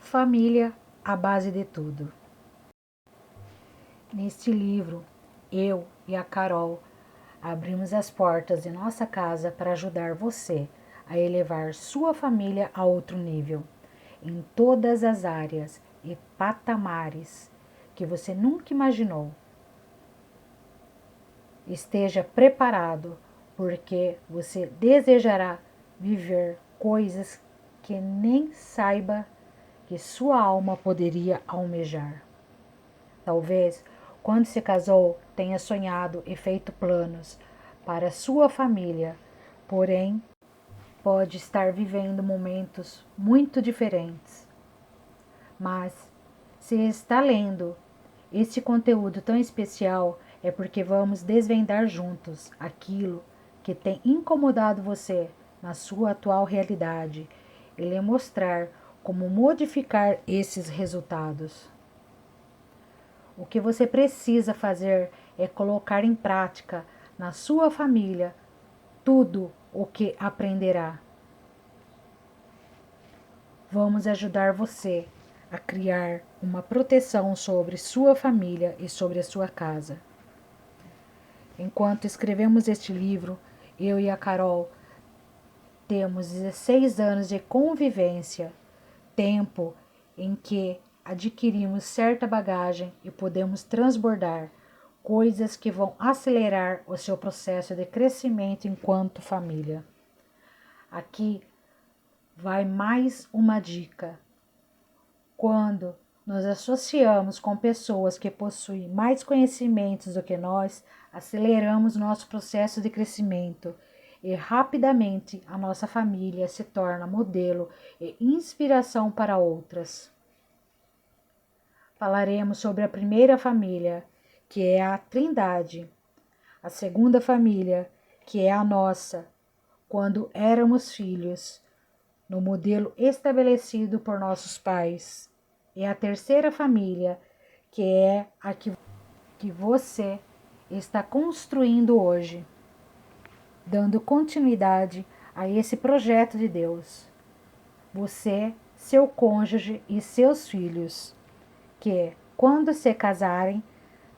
Família, a base de tudo. Neste livro, eu e a Carol abrimos as portas de nossa casa para ajudar você a elevar sua família a outro nível, em todas as áreas e patamares que você nunca imaginou. Esteja preparado, porque você desejará viver coisas que nem saiba que sua alma poderia almejar. Talvez, quando se casou, tenha sonhado e feito planos para sua família, porém, pode estar vivendo momentos muito diferentes. Mas, se está lendo este conteúdo tão especial, é porque vamos desvendar juntos aquilo que tem incomodado você na sua atual realidade e lhe mostrar como modificar esses resultados. O que você precisa fazer é colocar em prática na sua família tudo o que aprenderá. Vamos ajudar você a criar uma proteção sobre sua família e sobre a sua casa. Enquanto escrevemos este livro, eu e a Carol temos 16 anos de convivência, tempo em que adquirimos certa bagagem e podemos transbordar coisas que vão acelerar o seu processo de crescimento enquanto família. Aqui vai mais uma dica. Quando nos associamos com pessoas que possuem mais conhecimentos do que nós, aceleramos nosso processo de crescimento e rapidamente a nossa família se torna modelo e inspiração para outras. Falaremos sobre a primeira família, que é a Trindade, a segunda família, que é a nossa, quando éramos filhos, no modelo estabelecido por nossos pais, e a terceira família, que é a que você está construindo hoje, dando continuidade a esse projeto de Deus. Você, seu cônjuge e seus filhos, que, quando se casarem,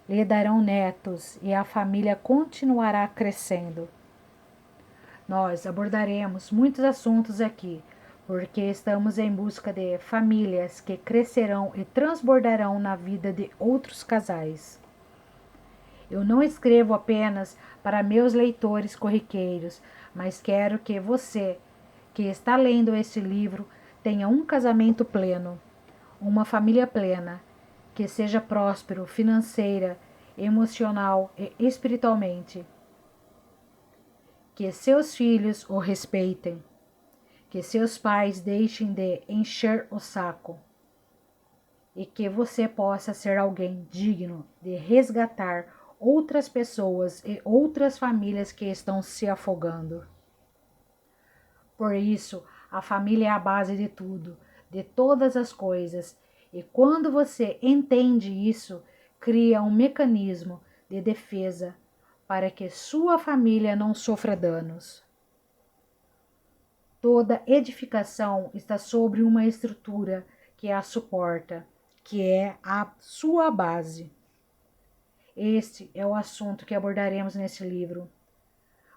lhe darão netos e a família continuará crescendo. Nós abordaremos muitos assuntos aqui, porque estamos em busca de famílias que crescerão e transbordarão na vida de outros casais. Eu não escrevo apenas para meus leitores corriqueiros, mas quero que você, que está lendo este livro, tenha um casamento pleno, uma família plena, que seja próspero financeira, emocional e espiritualmente. Que seus filhos o respeitem. Que seus pais deixem de encher o saco. E que você possa ser alguém digno de resgatar outras pessoas e outras famílias que estão se afogando. Por isso, a família é a base de tudo, de todas as coisas. E quando você entende isso, cria um mecanismo de defesa para que sua família não sofra danos. Toda edificação está sobre uma estrutura que a suporta, que é a sua base. Este é o assunto que abordaremos nesse livro.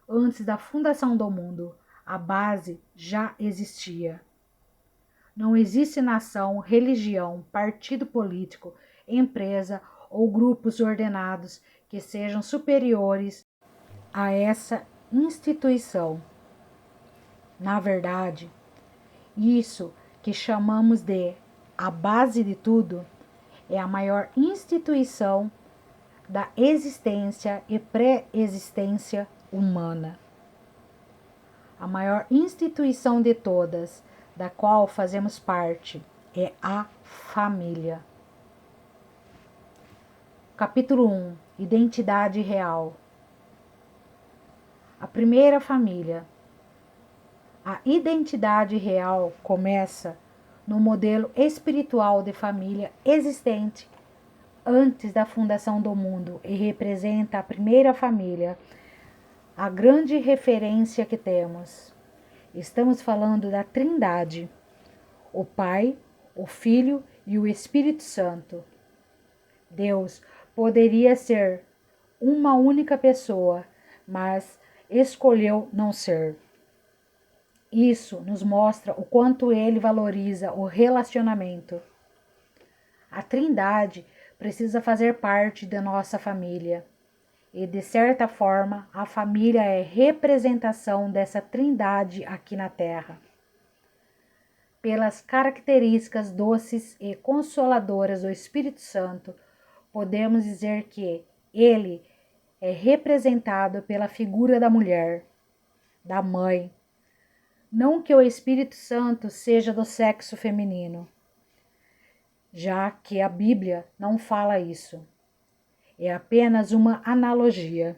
Antes da fundação do mundo, a base já existia. Não existe nação, religião, partido político, empresa ou grupos ordenados que sejam superiores a essa instituição. Na verdade, isso que chamamos de a base de tudo é a maior instituição da existência e pré-existência humana. A maior instituição de todas, da qual fazemos parte, é a família. Capítulo 1. Identidade real. A primeira família. A identidade real começa no modelo espiritual de família existente antes da fundação do mundo e representa a primeira família, a grande referência que temos. Estamos falando da Trindade, o Pai, o Filho e o Espírito Santo. Deus poderia ser uma única pessoa, mas escolheu não ser. Isso nos mostra o quanto ele valoriza o relacionamento. A Trindade precisa fazer parte da nossa família. E, de certa forma, a família é representação dessa Trindade aqui na Terra. Pelas características doces e consoladoras do Espírito Santo, podemos dizer que ele é representado pela figura da mulher, da mãe. Não que o Espírito Santo seja do sexo feminino, já que a Bíblia não fala isso. É apenas uma analogia.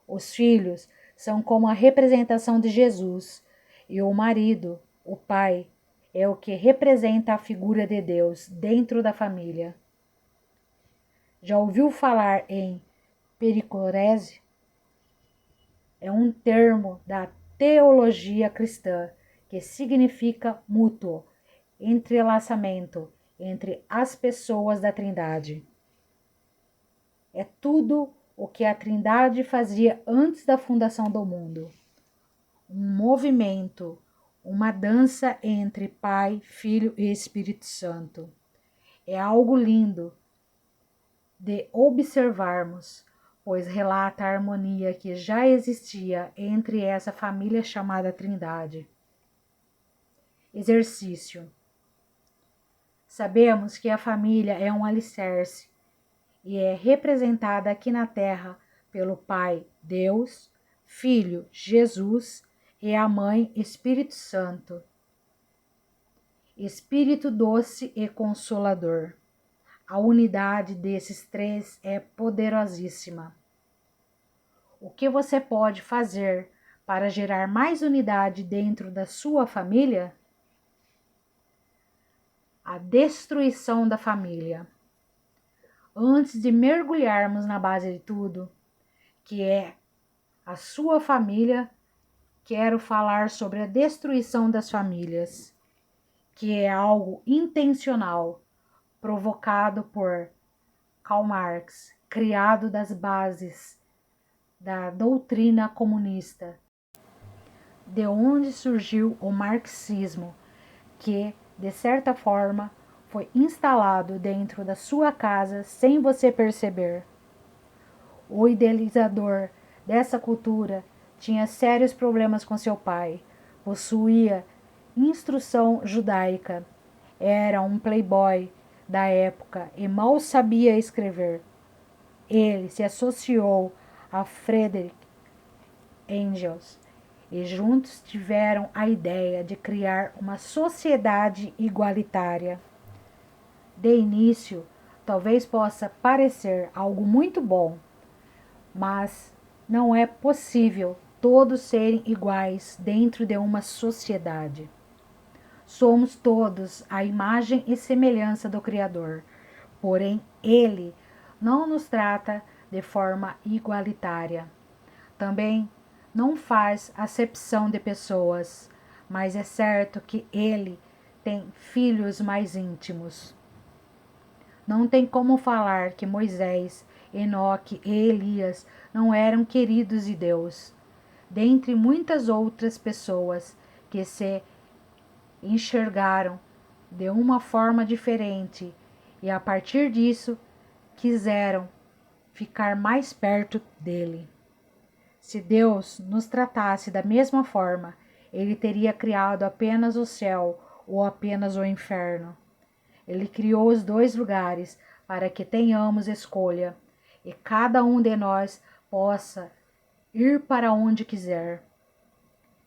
Os filhos são como a representação de Jesus, e o marido, o pai, é o que representa a figura de Deus dentro da família. Já ouviu falar em pericorese? É um termo da teologia cristã que significa mútuo, entrelaçamento entre as pessoas da Trindade. É tudo o que a Trindade fazia antes da fundação do mundo. Um movimento, uma dança entre Pai, Filho e Espírito Santo. É algo lindo de observarmos, pois relata a harmonia que já existia entre essa família chamada Trindade. Exercício. Sabemos que a família é um alicerce e é representada aqui na Terra pelo Pai, Deus, Filho, Jesus e a Mãe, Espírito Santo. Espírito doce e consolador. A unidade desses três é poderosíssima. O que você pode fazer para gerar mais unidade dentro da sua família? A destruição da família. Antes de mergulharmos na base de tudo, que é a sua família, quero falar sobre a destruição das famílias, que é algo intencional, provocado por Karl Marx, criado das bases da doutrina comunista, de onde surgiu o marxismo, que, de certa forma, foi instalado dentro da sua casa sem você perceber. O idealizador dessa cultura tinha sérios problemas com seu pai, possuía instrução judaica, era um playboy da época e mal sabia escrever. Ele se associou a Friedrich Engels e juntos tiveram a ideia de criar uma sociedade igualitária. De início, talvez possa parecer algo muito bom, mas não é possível todos serem iguais dentro de uma sociedade. Somos todos a imagem e semelhança do Criador, porém Ele não nos trata de forma igualitária. Também não faz acepção de pessoas, mas é certo que Ele tem filhos mais íntimos. Não tem como falar que Moisés, Enoque e Elias não eram queridos de Deus, dentre muitas outras pessoas que se enxergaram de uma forma diferente e a partir disso quiseram ficar mais perto dele. Se Deus nos tratasse da mesma forma, ele teria criado apenas o céu ou apenas o inferno. Ele criou os dois lugares para que tenhamos escolha e cada um de nós possa ir para onde quiser.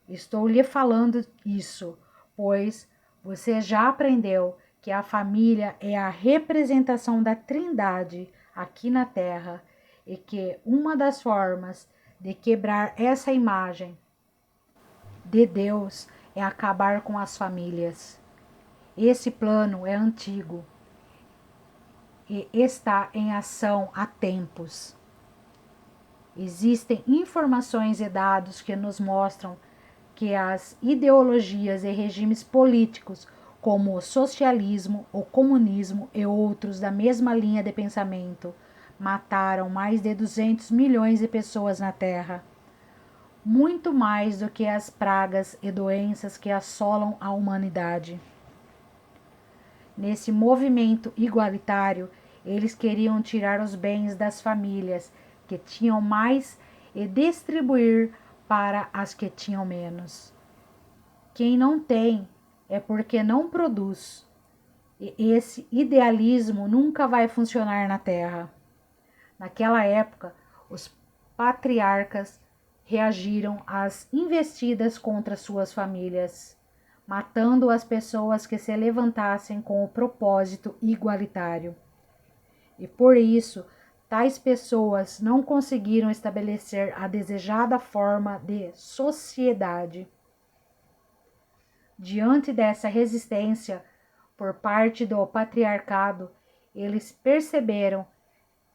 Estou lhe falando isso, pois você já aprendeu que a família é a representação da Trindade aqui na Terra e que uma das formas de quebrar essa imagem de Deus é acabar com as famílias. Esse plano é antigo e está em ação há tempos. Existem informações e dados que nos mostram que as ideologias e regimes políticos como o socialismo, o comunismo e outros da mesma linha de pensamento, mataram mais de 200 milhões de pessoas na Terra, muito mais do que as pragas e doenças que assolam a humanidade. Nesse movimento igualitário, eles queriam tirar os bens das famílias que tinham mais e distribuir para as que tinham menos. Quem não tem é porque não produz. E esse idealismo nunca vai funcionar na Terra. Naquela época, os patriarcas reagiram às investidas contra suas famílias, matando as pessoas que se levantassem com o propósito igualitário. E por isso, tais pessoas não conseguiram estabelecer a desejada forma de sociedade. Diante dessa resistência por parte do patriarcado, eles perceberam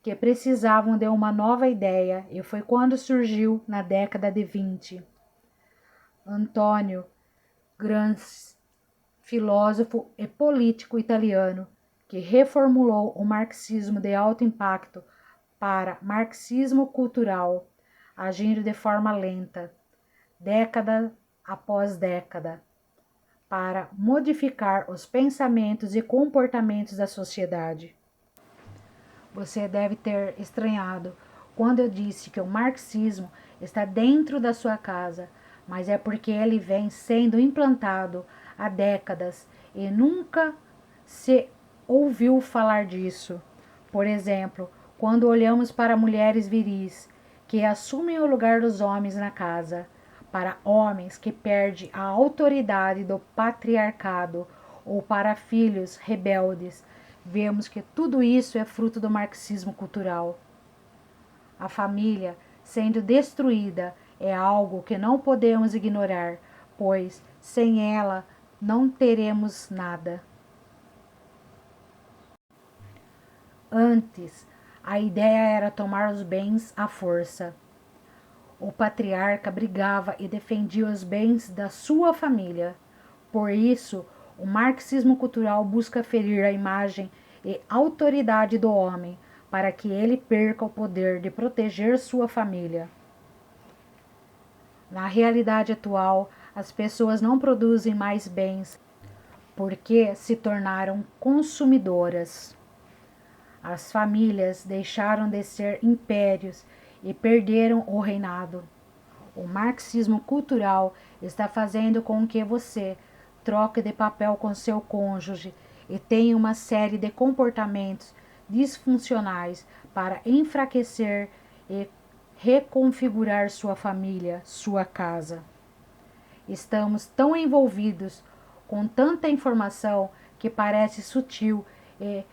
que precisavam de uma nova ideia, e foi quando surgiu, na década de 20, Antônio Gramsci, filósofo e político italiano, que reformulou o marxismo de alto impacto para marxismo cultural, agindo de forma lenta, década após década, para modificar os pensamentos e comportamentos da sociedade. Você deve ter estranhado quando eu disse que o marxismo está dentro da sua casa, mas é porque ele vem sendo implantado há décadas e nunca se ouviu falar disso. Por exemplo, quando olhamos para mulheres viris que assumem o lugar dos homens na casa, para homens que perdem a autoridade do patriarcado ou para filhos rebeldes, vemos que tudo isso é fruto do marxismo cultural. A família sendo destruída é algo que não podemos ignorar, pois sem ela não teremos nada. Antes, a ideia era tomar os bens à força. O patriarca brigava e defendia os bens da sua família. Por isso, o marxismo cultural busca ferir a imagem e autoridade do homem, para que ele perca o poder de proteger sua família. Na realidade atual, as pessoas não produzem mais bens porque se tornaram consumidoras. As famílias deixaram de ser impérios e perderam o reinado. O marxismo cultural está fazendo com que você troque de papel com seu cônjuge e tenha uma série de comportamentos disfuncionais para enfraquecer e reconfigurar sua família, sua casa. Estamos tão envolvidos com tanta informação que parece sutil e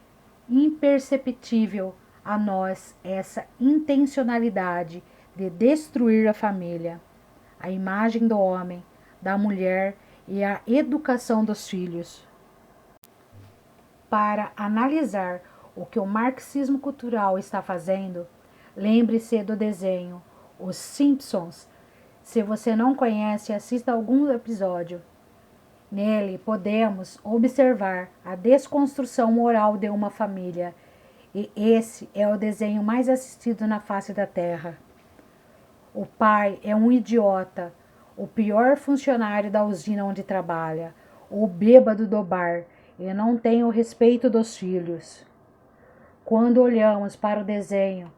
imperceptível a nós essa intencionalidade de destruir a família, a imagem do homem, da mulher e a educação dos filhos. Para analisar o que o marxismo cultural está fazendo, lembre-se do desenho Os Simpsons. Se você não conhece, assista algum episódio. Nele podemos observar a desconstrução moral de uma família, e esse é o desenho mais assistido na face da Terra. O pai é um idiota, o pior funcionário da usina onde trabalha, o bêbado do bar, e não tem o respeito dos filhos. Quando olhamos para o desenho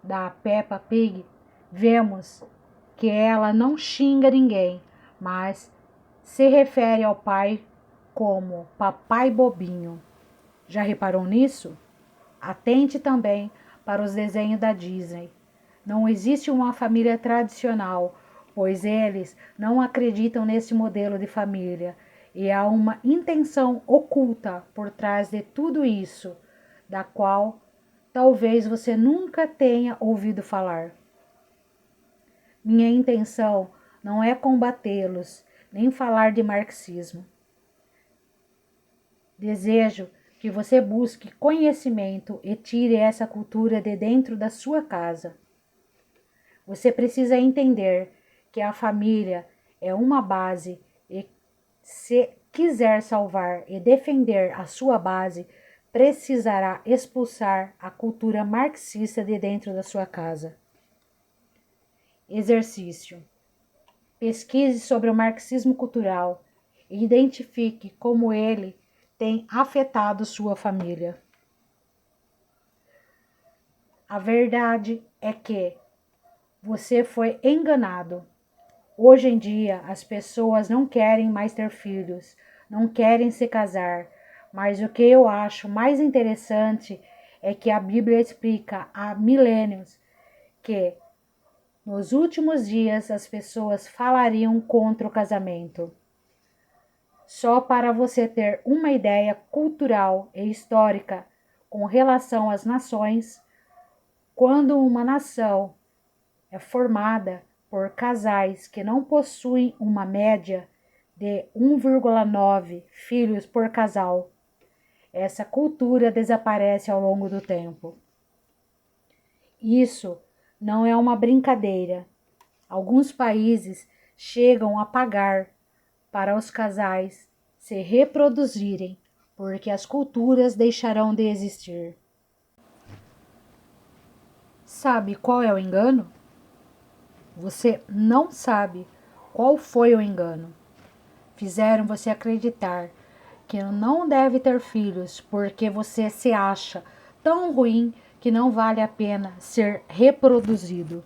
da Peppa Pig, vemos que ela não xinga ninguém, mas se refere ao pai como papai bobinho. Já reparou nisso? Atente também para os desenhos da Disney. Não existe uma família tradicional, pois eles não acreditam nesse modelo de família, e há uma intenção oculta por trás de tudo isso, da qual talvez você nunca tenha ouvido falar. Minha intenção não é combatê-los, nem falar de marxismo. Desejo que você busque conhecimento e tire essa cultura de dentro da sua casa. Você precisa entender que a família é uma base e se quiser salvar e defender a sua base, precisará expulsar a cultura marxista de dentro da sua casa. Exercício. Pesquise sobre o marxismo cultural e identifique como ele tem afetado sua família. A verdade é que você foi enganado. Hoje em dia, as pessoas não querem mais ter filhos, não querem se casar, mas o que eu acho mais interessante é que a Bíblia explica há milênios que nos últimos dias as pessoas falariam contra o casamento. Só para você ter uma ideia cultural e histórica com relação às nações, quando uma nação é formada por casais que não possuem uma média de 1,9 filhos por casal, essa cultura desaparece ao longo do tempo. Isso não é uma brincadeira. Alguns países chegam a pagar para os casais se reproduzirem, porque as culturas deixarão de existir. Sabe qual é o engano? Você não sabe qual foi o engano. Fizeram você acreditar que não deve ter filhos porque você se acha tão ruim que não vale a pena ser reproduzido.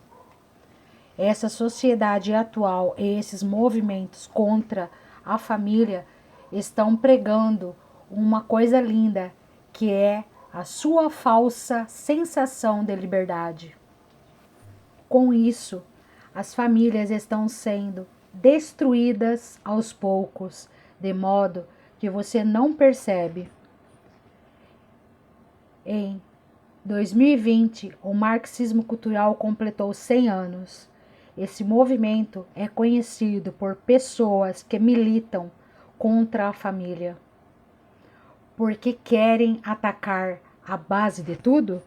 Essa sociedade atual e esses movimentos contra a família estão pregando uma coisa linda, que é a sua falsa sensação de liberdade. Com isso, as famílias estão sendo destruídas aos poucos, de modo que você não percebe. Em 2020, o marxismo cultural completou 100 anos. Esse movimento é conhecido por pessoas que militam contra a família, porque querem atacar a base de tudo.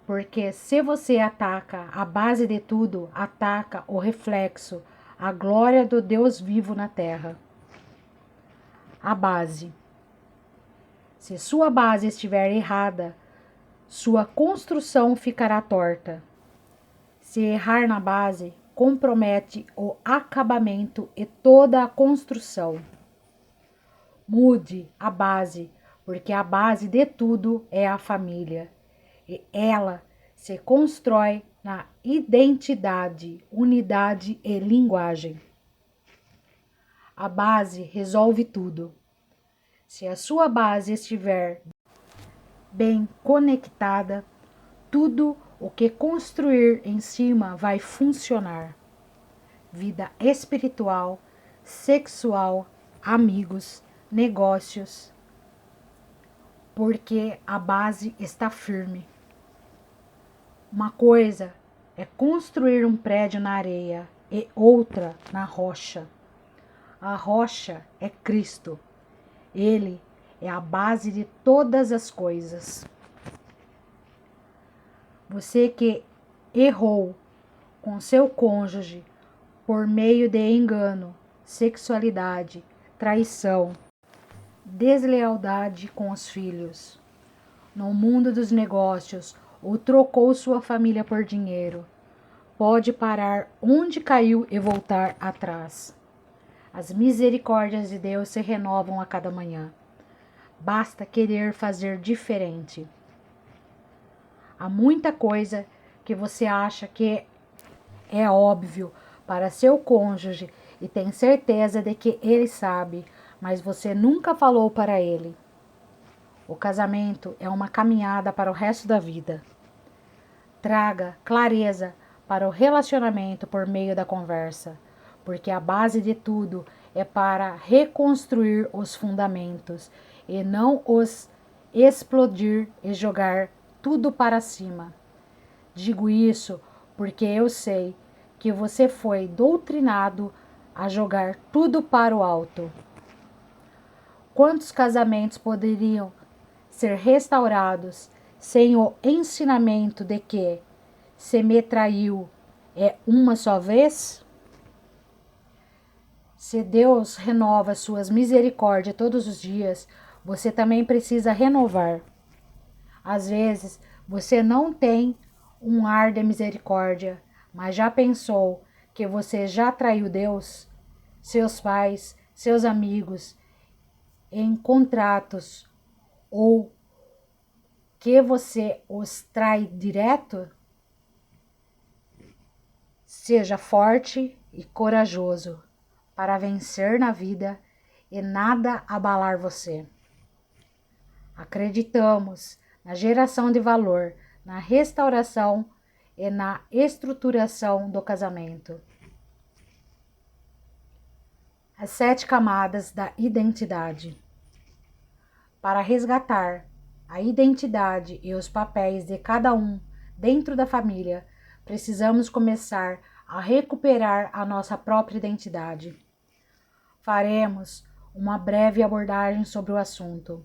Porque se você ataca a base de tudo, ataca o reflexo, a glória do Deus vivo na terra. A base. Se sua base estiver errada, sua construção ficará torta. Se errar na base, compromete o acabamento e toda a construção. Mude a base, porque a base de tudo é a família. E ela se constrói na identidade, unidade e linguagem. A base resolve tudo. Se a sua base estiver bem conectada, tudo o que construir em cima vai funcionar. Vida espiritual, sexual, amigos, negócios, porque a base está firme. Uma coisa é construir um prédio na areia e outra na rocha. A rocha é Cristo. Ele é a base de todas as coisas. Você que errou com seu cônjuge por meio de engano, sexualidade, traição, deslealdade com os filhos, no mundo dos negócios, ou trocou sua família por dinheiro, pode parar onde caiu e voltar atrás. As misericórdias de Deus se renovam a cada manhã. Basta querer fazer diferente. Há muita coisa que você acha que é óbvio para seu cônjuge e tem certeza de que ele sabe, mas você nunca falou para ele. O casamento é uma caminhada para o resto da vida. Traga clareza para o relacionamento por meio da conversa, porque a base de tudo é para reconstruir os fundamentos e não os explodir e jogar tudo para cima. Digo isso porque eu sei que você foi doutrinado a jogar tudo para o alto. Quantos casamentos poderiam ser restaurados sem o ensinamento de que se me traiu é uma só vez? Se Deus renova suas misericórdias todos os dias, você também precisa renovar. Às vezes, você não tem um ar de misericórdia, mas já pensou que você já traiu Deus, seus pais, seus amigos, em contratos, ou que você os trai direto? Seja forte e corajoso para vencer na vida e nada abalar você. Acreditamos na geração de valor, na restauração e na estruturação do casamento. As 7 camadas da identidade. Para resgatar a identidade e os papéis de cada um dentro da família, precisamos começar a recuperar a nossa própria identidade. Faremos uma breve abordagem sobre o assunto.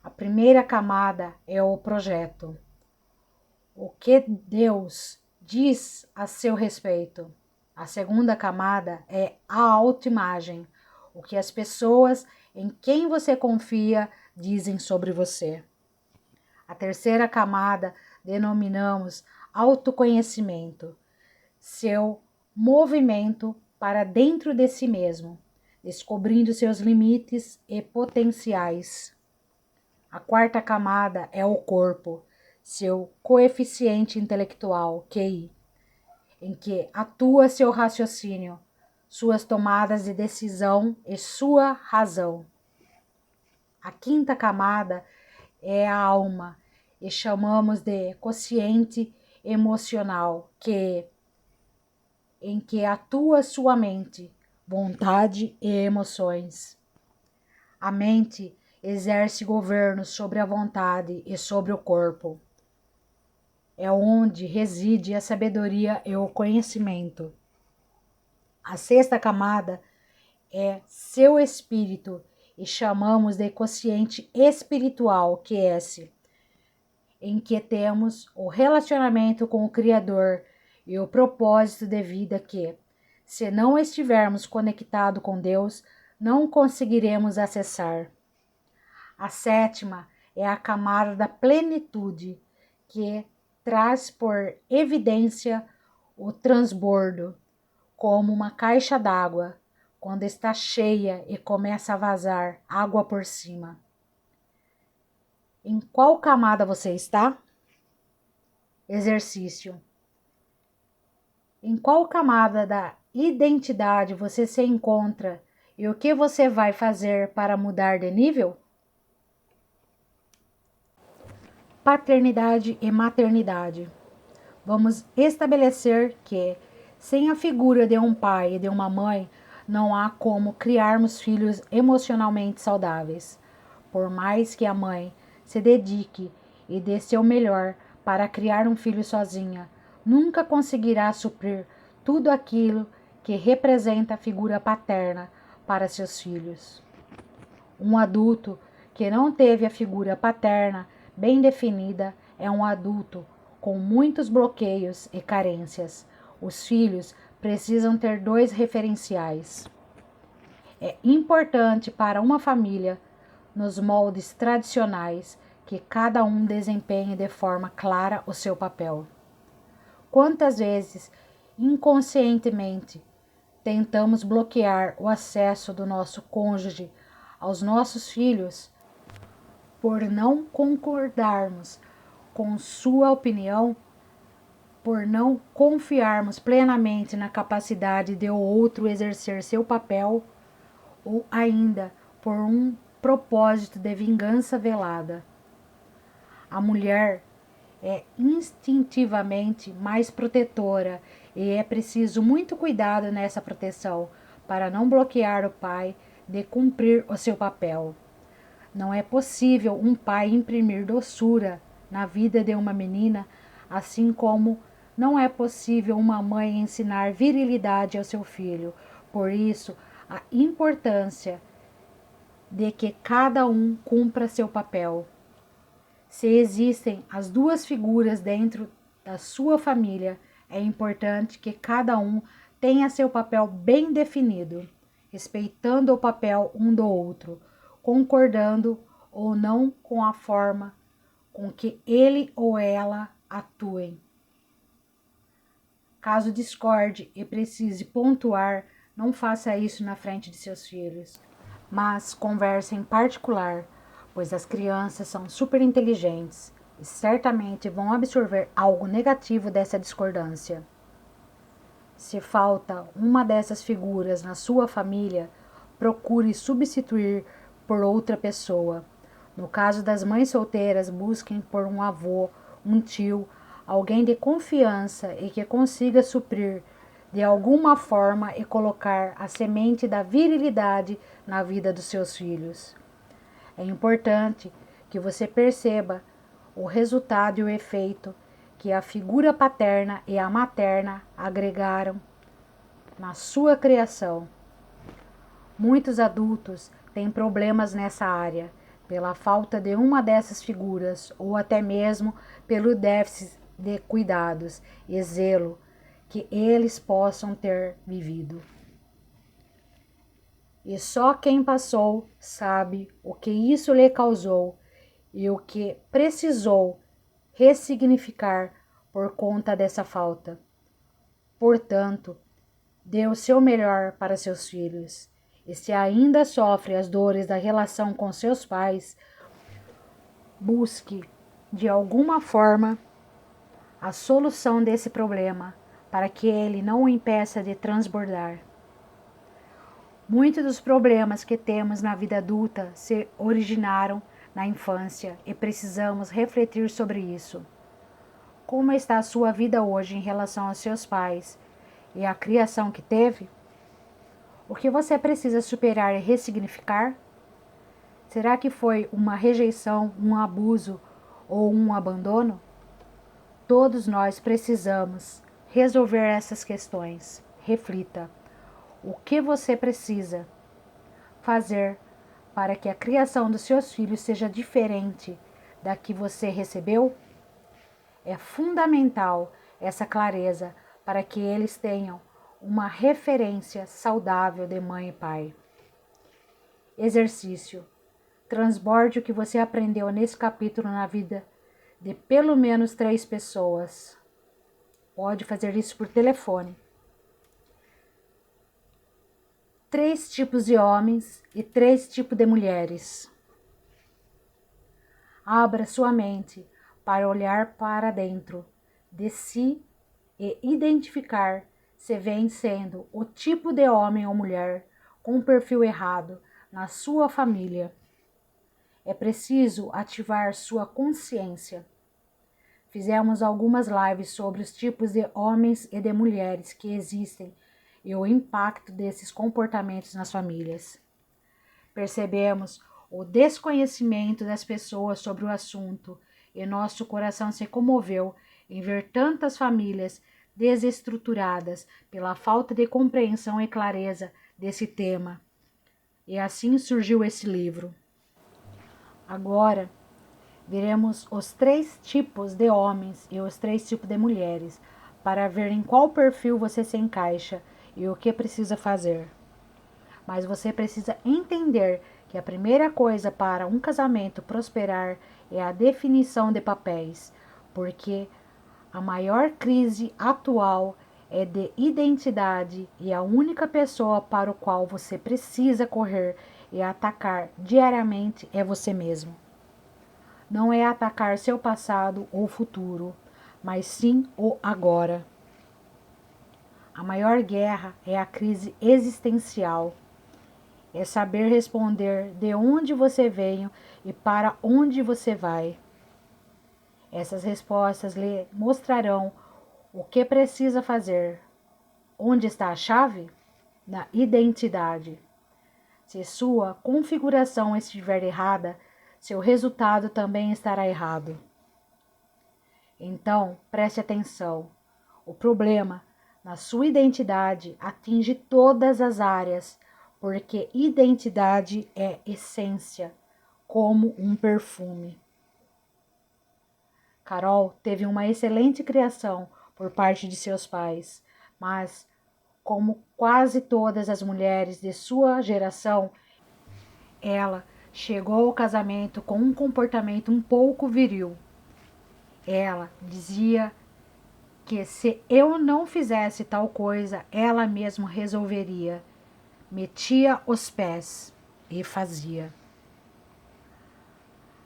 A primeira camada é o projeto. O que Deus diz a seu respeito. A segunda camada é a autoimagem. O que as pessoas em quem você confia dizem sobre você. A terceira camada denominamos autoconhecimento. Seu movimento para dentro de si mesmo, descobrindo seus limites e potenciais. A quarta camada é o corpo, seu coeficiente intelectual, QI, em que atua seu raciocínio, suas tomadas de decisão e sua razão. A quinta camada é a alma, e chamamos de quociente emocional, em que atua sua mente, vontade e emoções. A mente exerce governo sobre a vontade e sobre o corpo. É onde reside a sabedoria e o conhecimento. A sexta camada é seu espírito e chamamos de quociente espiritual, QS, em que temos o relacionamento com o Criador e o propósito de vida que, se não estivermos conectados com Deus, não conseguiremos acessar. A sétima é a camada da plenitude, que traz por evidência o transbordo, como uma caixa d'água, quando está cheia e começa a vazar água por cima. Em qual camada você está? Exercício. Em qual camada da identidade você se encontra e o que você vai fazer para mudar de nível? Paternidade e maternidade. Vamos estabelecer que, sem a figura de um pai e de uma mãe, não há como criarmos filhos emocionalmente saudáveis. Por mais que a mãe se dedique e dê seu melhor para criar um filho sozinha, nunca conseguirá suprir tudo aquilo que representa a figura paterna para seus filhos. Um adulto que não teve a figura paterna bem definida é um adulto com muitos bloqueios e carências. Os filhos precisam ter 2 referenciais. É importante para uma família, nos moldes tradicionais, que cada um desempenhe de forma clara o seu papel. Quantas vezes, inconscientemente, tentamos bloquear o acesso do nosso cônjuge aos nossos filhos por não concordarmos com sua opinião, por não confiarmos plenamente na capacidade de o outro exercer seu papel, ou ainda por um propósito de vingança velada. A mulher é instintivamente mais protetora e é preciso muito cuidado nessa proteção para não bloquear o pai de cumprir o seu papel. Não é possível um pai imprimir doçura na vida de uma menina, assim como não é possível uma mãe ensinar virilidade ao seu filho. Por isso, a importância de que cada um cumpra seu papel. Se existem as 2 figuras dentro da sua família, é importante que cada um tenha seu papel bem definido. respeitando o papel um do outro, concordando ou não com a forma com que ele ou ela atuem. Caso discorde e precise pontuar, não faça isso na frente de seus filhos, mas converse em particular, pois as crianças são super inteligentes e certamente vão absorver algo negativo dessa discordância. Se falta uma dessas figuras na sua família, procure substituir por outra pessoa. No caso das mães solteiras, busquem por um avô, um tio, alguém de confiança e que consiga suprir de alguma forma e colocar a semente da virilidade na vida dos seus filhos. É importante que você perceba o resultado e o efeito que a figura paterna e a materna agregaram na sua criação. Muitos adultos têm problemas nessa área, pela falta de uma dessas figuras ou até mesmo pelo déficit de cuidados e zelo que eles possam ter vivido. E só quem passou sabe o que isso lhe causou e o que precisou ressignificar por conta dessa falta. Portanto, dê o seu melhor para seus filhos. E se ainda sofre as dores da relação com seus pais, busque, de alguma forma, a solução desse problema para que ele não o impeça de transbordar. Muitos dos problemas que temos na vida adulta se originaram na infância e precisamos refletir sobre isso. Como está a sua vida hoje em relação aos seus pais e à criação que teve? O que você precisa superar e ressignificar? Será que foi uma rejeição, um abuso ou um abandono? Todos nós precisamos resolver essas questões. Reflita. O que você precisa fazer para que a criação dos seus filhos seja diferente da que você recebeu? É fundamental essa clareza para que eles tenham uma referência saudável de mãe e pai. Exercício. Transborde o que você aprendeu nesse capítulo na vida de pelo menos 3 pessoas. Pode fazer isso por telefone. 3 tipos de homens e 3 tipos de mulheres. Abra sua mente para olhar para dentro de si e identificar se vem sendo o tipo de homem ou mulher com um perfil errado na sua família. É preciso ativar sua consciência. Fizemos algumas lives sobre os tipos de homens e de mulheres que existem e o impacto desses comportamentos nas famílias. Percebemos o desconhecimento das pessoas sobre o assunto e nosso coração se comoveu em ver tantas famílias desestruturadas pela falta de compreensão e clareza desse tema. E assim surgiu esse livro. Agora, veremos os 3 tipos de homens e os 3 tipos de mulheres, para ver em qual perfil você se encaixa e o que precisa fazer. Mas você precisa entender que a primeira coisa para um casamento prosperar é a definição de papéis, porque a maior crise atual é de identidade e a única pessoa para o qual você precisa correr e atacar diariamente é você mesmo. Não é atacar seu passado ou futuro, mas sim o agora. A maior guerra é a crise existencial. É saber responder de onde você veio e para onde você vai. Essas respostas lhe mostrarão o que precisa fazer. Onde está a chave? Na identidade. Se sua configuração estiver errada, seu resultado também estará errado. Então, preste atenção. O problema na sua identidade atinge todas as áreas, porque identidade é essência, como um perfume. Carol teve uma excelente criação por parte de seus pais, mas Como quase todas as mulheres de sua geração, ela chegou ao casamento com um comportamento um pouco viril. Ela dizia que se eu não fizesse tal coisa, ela mesma resolveria. Metia os pés e fazia.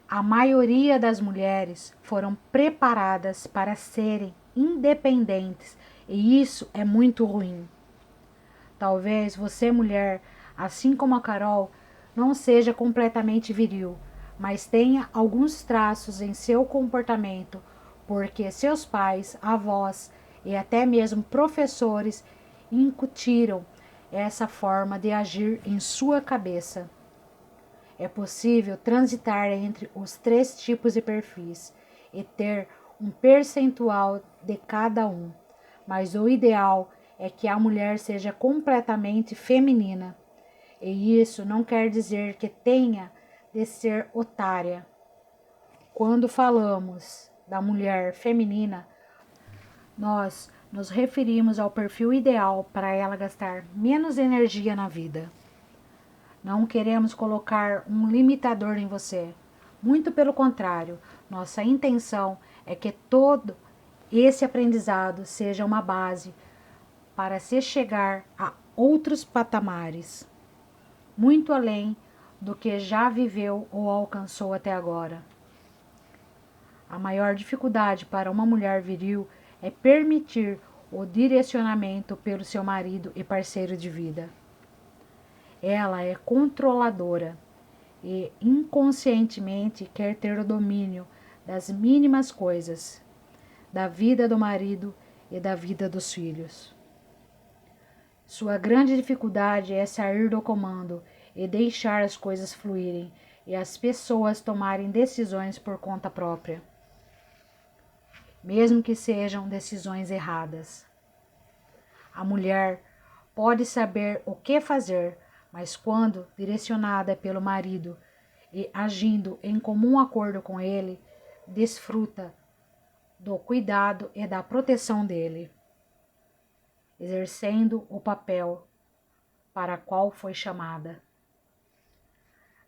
A maioria das mulheres foram preparadas para serem independentes e isso é muito ruim. Talvez você, mulher, assim como a Carol, não seja completamente viril, mas tenha alguns traços em seu comportamento, porque seus pais, avós e até mesmo professores incutiram essa forma de agir em sua cabeça. É possível transitar entre os 3 tipos de perfis e ter um percentual de cada um, mas o ideal é que a mulher seja completamente feminina. E isso não quer dizer que tenha de ser otária. Quando falamos da mulher feminina, nós nos referimos ao perfil ideal para ela gastar menos energia na vida. Não queremos colocar um limitador em você. Muito pelo contrário, nossa intenção é que todo esse aprendizado seja uma base para se chegar a outros patamares, muito além do que já viveu ou alcançou até agora. A maior dificuldade para uma mulher viril é permitir o direcionamento pelo seu marido e parceiro de vida. Ela é controladora e inconscientemente quer ter o domínio das mínimas coisas, da vida do marido e da vida dos filhos. Sua grande dificuldade é sair do comando e deixar as coisas fluírem e as pessoas tomarem decisões por conta própria, mesmo que sejam decisões erradas. A mulher pode saber o que fazer, mas quando direcionada pelo marido e agindo em comum acordo com ele, desfruta do cuidado e da proteção dele, exercendo o papel para qual foi chamada.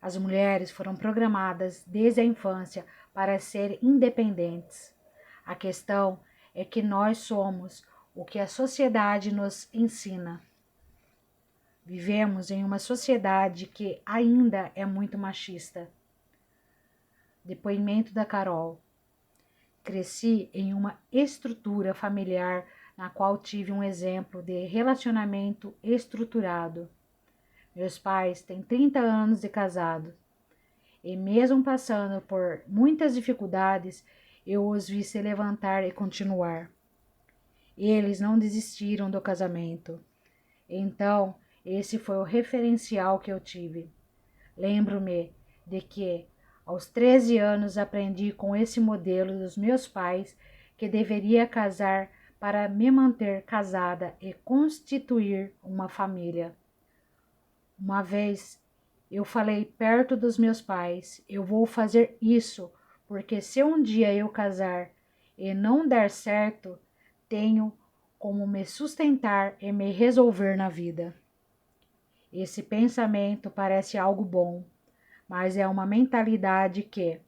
As mulheres foram programadas desde a infância para serem independentes. A questão é que nós somos o que a sociedade nos ensina. Vivemos em uma sociedade que ainda é muito machista. Depoimento da Carol. Cresci em uma estrutura familiar na qual tive um exemplo de relacionamento estruturado. Meus pais têm 30 anos de casado e mesmo passando por muitas dificuldades, eu os vi se levantar e continuar. Eles não desistiram do casamento. Então, esse foi o referencial que eu tive. Lembro-me de que, aos 13 anos, aprendi com esse modelo dos meus pais que deveria casar para me manter casada e constituir uma família. Uma vez eu falei perto dos meus pais, eu vou fazer isso, porque se um dia eu casar e não der certo, tenho como me sustentar e me resolver na vida. Esse pensamento parece algo bom, mas é uma mentalidade que,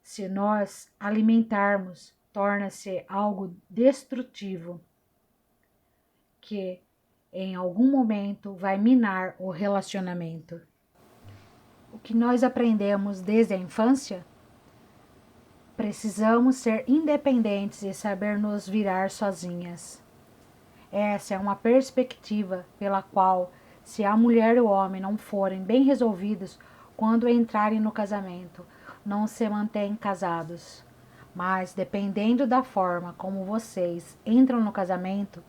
se nós alimentarmos, torna-se algo destrutivo, que em algum momento vai minar o relacionamento. O que nós aprendemos desde a infância? Precisamos ser independentes e saber nos virar sozinhas. Essa é uma perspectiva pela qual, se a mulher e o homem não forem bem resolvidos quando entrarem no casamento, não se mantêm casados. Mas, dependendo da forma como vocês entram no casamento,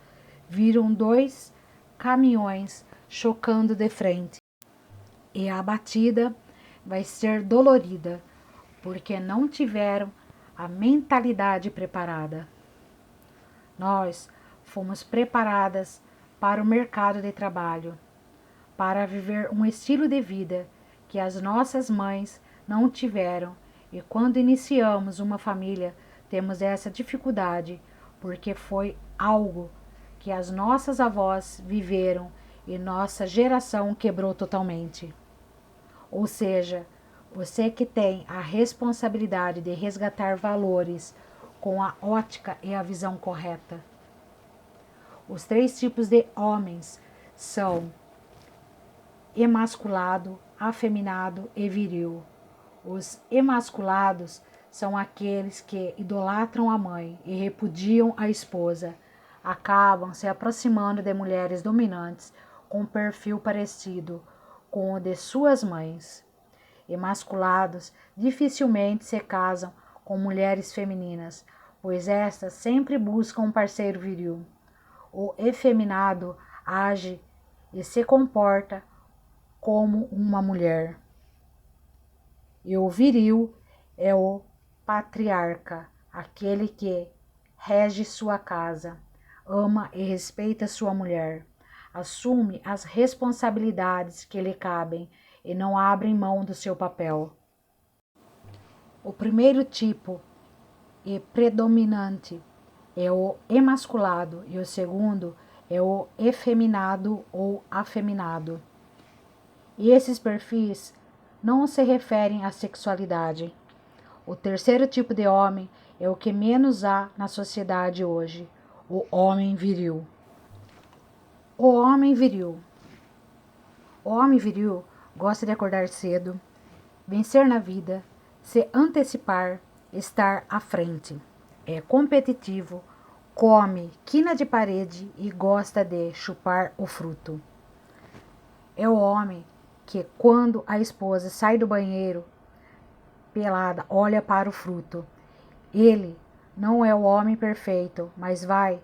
viram 2 caminhões chocando de frente. E a batida vai ser dolorida, porque não tiveram a mentalidade preparada. Nós fomos preparadas para o mercado de trabalho, para viver um estilo de vida que as nossas mães não tiveram, e quando iniciamos uma família, temos essa dificuldade, porque foi algo que as nossas avós viveram e nossa geração quebrou totalmente. Ou seja, você que tem a responsabilidade de resgatar valores com a ótica e a visão correta. Os 3 tipos de homens são emasculado, afeminado e viril. Os emasculados são aqueles que idolatram a mãe e repudiam a esposa, acabam se aproximando de mulheres dominantes com um perfil parecido com o de suas mães. Emasculados dificilmente se casam com mulheres femininas, pois estas sempre buscam um parceiro viril. O efeminado age e se comporta como uma mulher. E o viril é o patriarca, aquele que rege sua casa, ama e respeita sua mulher, assume as responsabilidades que lhe cabem e não abre mão do seu papel. O primeiro tipo e predominante é o emasculado e o segundo é o efeminado ou afeminado. E esses perfis não se referem à sexualidade. O terceiro tipo de homem é o que menos há na sociedade hoje, o homem viril. O homem viril. O homem viril gosta de acordar cedo, vencer na vida, se antecipar, estar à frente. É competitivo, come quina de parede e gosta de chupar o fruto. É o homem que, quando a esposa sai do banheiro pelada, olha para o fruto. Ele não é o homem perfeito, mas vai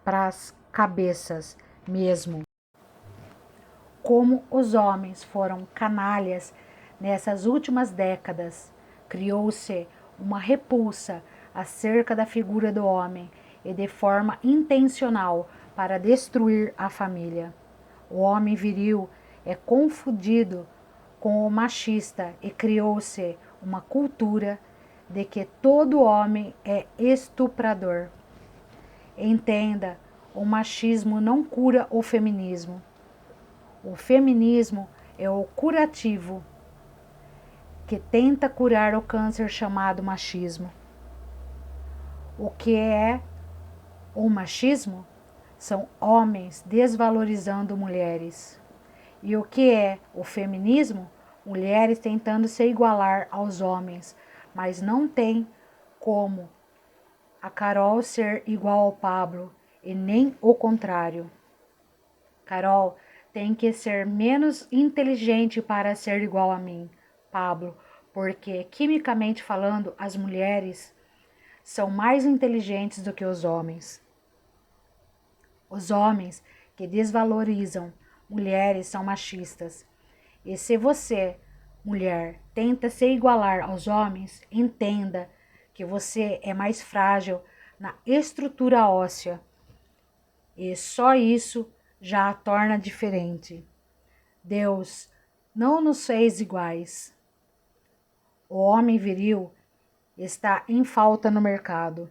para as cabeças mesmo. Como os homens foram canalhas nessas últimas décadas, criou-se uma repulsa acerca da figura do homem e de forma intencional para destruir a família. O homem viril é confundido com o machista e criou-se uma cultura de que todo homem é estuprador. Entenda, o machismo não cura o feminismo. O feminismo é o curativo que tenta curar o câncer chamado machismo. O que é o machismo? São homens desvalorizando mulheres. E o que é o feminismo? Mulheres tentando se igualar aos homens, mas não tem como a Carol ser igual ao Pablo e nem o contrário. Carol tem que ser menos inteligente para ser igual a mim, Pablo, porque, quimicamente falando, as mulheres são mais inteligentes do que os homens. Os homens que desvalorizam mulheres são machistas. E se você, mulher, tenta se igualar aos homens, entenda que você é mais frágil na estrutura óssea. E só isso já a torna diferente. Deus não nos fez iguais. O homem viril está em falta no mercado.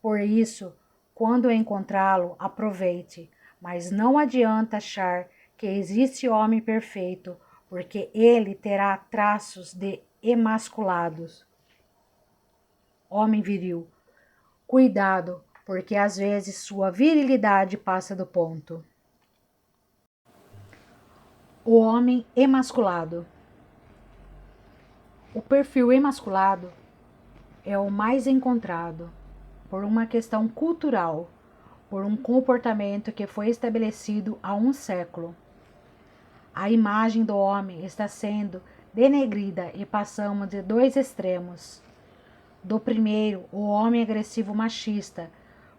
Por isso, quando encontrá-lo, aproveite, mas não adianta achar que existe homem perfeito, porque ele terá traços de emasculados. Homem viril, cuidado, porque às vezes sua virilidade passa do ponto. O homem emasculado. O perfil emasculado é o mais encontrado por uma questão cultural, por um comportamento que foi estabelecido há um século. A imagem do homem está sendo denegrida e passamos de 2 extremos. Do primeiro, o homem agressivo machista,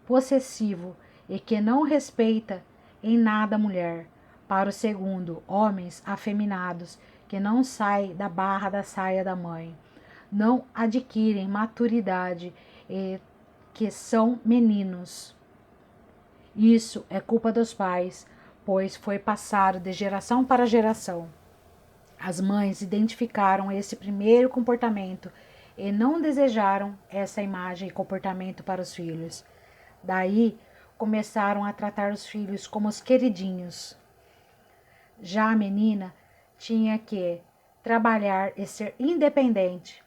possessivo e que não respeita em nada a mulher. Para o segundo, homens afeminados que não saem da barra da saia da mãe, não adquirem maturidade e que são meninos. Isso é culpa dos pais, pois foi passado de geração para geração. As mães identificaram esse primeiro comportamento e não desejaram essa imagem e comportamento para os filhos. Daí, começaram a tratar os filhos como os queridinhos. Já a menina tinha que trabalhar e ser independente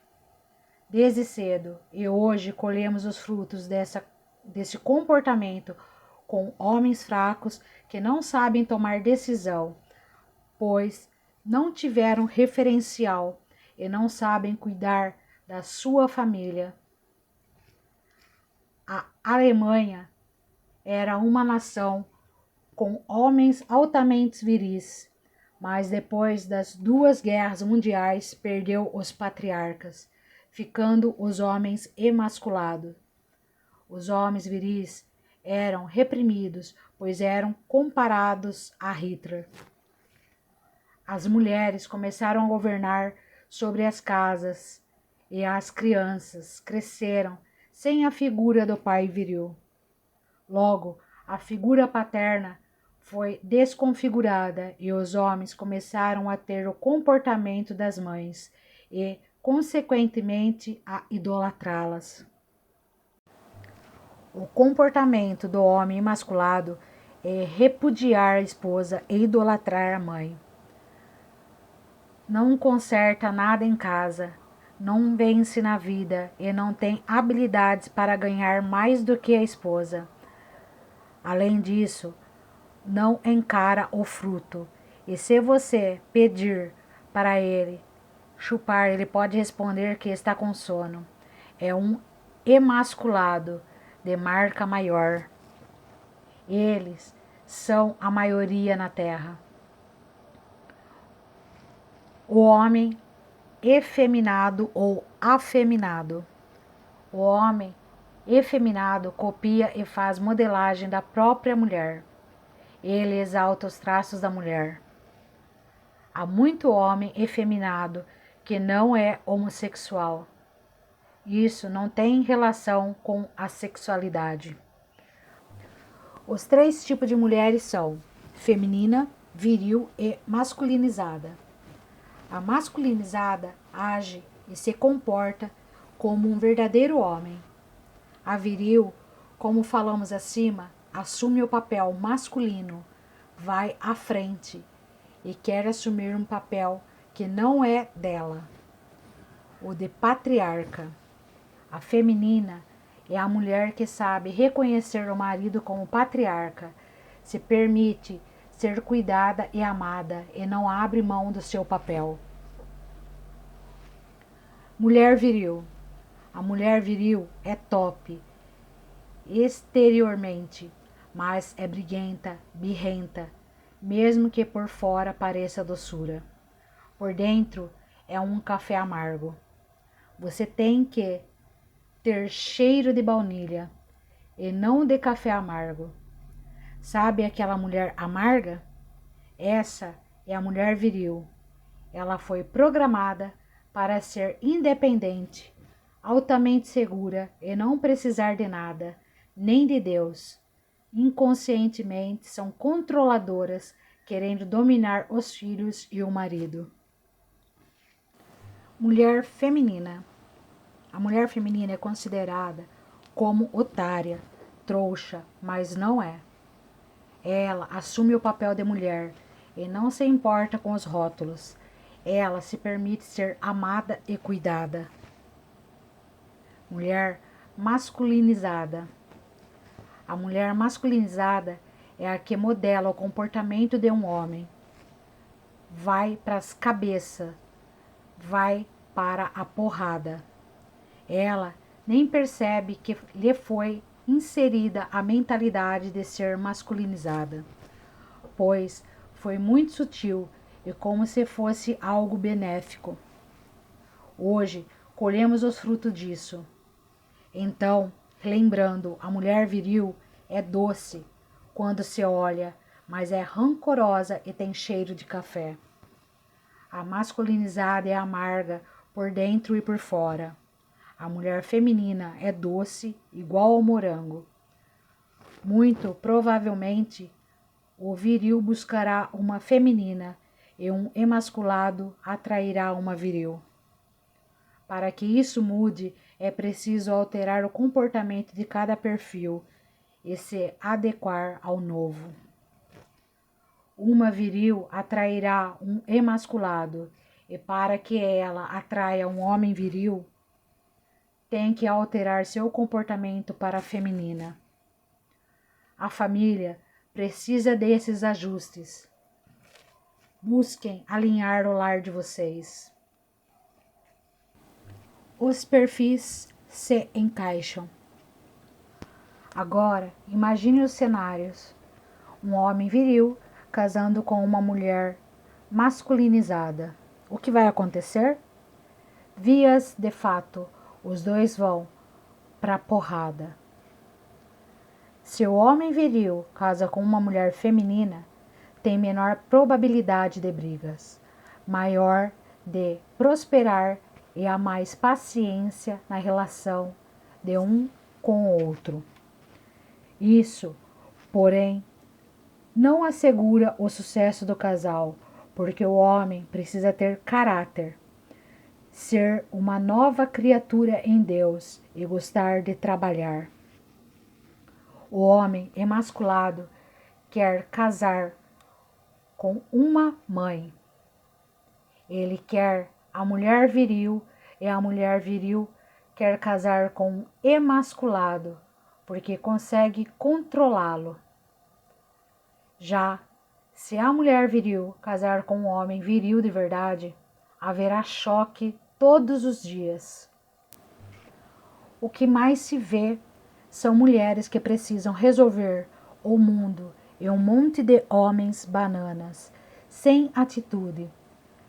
desde cedo, e hoje colhemos os frutos desse comportamento com homens fracos que não sabem tomar decisão, pois não tiveram referencial e não sabem cuidar da sua família. A Alemanha era uma nação com homens altamente viris, mas depois das 2 guerras mundiais perdeu os patriarcas, ficando os homens emasculados. Os homens viris eram reprimidos, pois eram comparados a Hitler. As mulheres começaram a governar sobre as casas e as crianças cresceram sem a figura do pai viril. Logo, a figura paterna foi desconfigurada e os homens começaram a ter o comportamento das mães e, consequentemente, a idolatrá-las. O comportamento do homem imasculado é repudiar a esposa e idolatrar a mãe. Não conserta nada em casa, não vence na vida e não tem habilidades para ganhar mais do que a esposa. Além disso, não encara o fruto. E se você pedir para ele chupar, ele pode responder que está com sono. É um emasculado de marca maior. Eles são a maioria na terra. O homem efeminado ou afeminado. O homem efeminado copia e faz modelagem da própria mulher. Ele exalta os traços da mulher. Há muito homem efeminado que não é homossexual. Isso não tem relação com a sexualidade. Os 3 tipos de mulheres são feminina, viril e masculinizada. A masculinizada age e se comporta como um verdadeiro homem. A viril, como falamos acima, assume o papel masculino, vai à frente e quer assumir um papel que não é dela, o de patriarca. A feminina é a mulher que sabe reconhecer o marido como patriarca, se permite ser cuidada e amada e não abre mão do seu papel. Mulher viril. A mulher viril é top exteriormente, mas é briguenta, birrenta, mesmo que por fora pareça doçura. Por dentro é um café amargo. Você tem que ter cheiro de baunilha e não de café amargo. Sabe aquela mulher amarga? Essa é a mulher viril. Ela foi programada para ser independente, altamente segura e não precisar de nada, nem de Deus. Inconscientemente são controladoras, querendo dominar os filhos e o marido. Mulher feminina. A mulher feminina é considerada como otária, trouxa, mas não é. Ela assume o papel de mulher e não se importa com os rótulos. Ela se permite ser amada e cuidada. Mulher masculinizada. A mulher masculinizada é a que modela o comportamento de um homem. Vai para as cabeças, vai para a porrada. Ela nem percebe que lhe foi inserida a mentalidade de ser masculinizada, pois foi muito sutil e como se fosse algo benéfico. Hoje colhemos os frutos disso. Então, lembrando, a mulher viril é doce quando se olha, mas é rancorosa e tem cheiro de café. A masculinizada é amarga por dentro e por fora. A mulher feminina é doce, igual ao morango. Muito provavelmente, o viril buscará uma feminina e um emasculado atrairá uma viril. Para que isso mude, é preciso alterar o comportamento de cada perfil e se adequar ao novo. Uma viril atrairá um emasculado, e para que ela atraia um homem viril, tem que alterar seu comportamento para a feminina. A família precisa desses ajustes. Busquem alinhar o lar de vocês. Os perfis se encaixam. Agora, imagine os cenários. Um homem viril casando com uma mulher masculinizada. O que vai acontecer? Vias de fato, os dois vão para a porrada. Se o homem viril casa com uma mulher feminina, tem menor probabilidade de brigas, maior de prosperar e há mais paciência na relação de um com o outro. Isso, porém, não assegura o sucesso do casal, porque o homem precisa ter caráter, ser uma nova criatura em Deus e gostar de trabalhar. O homem emasculado quer casar com uma mãe. Ele quer a mulher viril e a mulher viril quer casar com um emasculado, porque consegue controlá-lo. Já se a mulher viril casar com um homem viril de verdade, haverá choque todos os dias. O que mais se vê são mulheres que precisam resolver o mundo e um monte de homens bananas, sem atitude.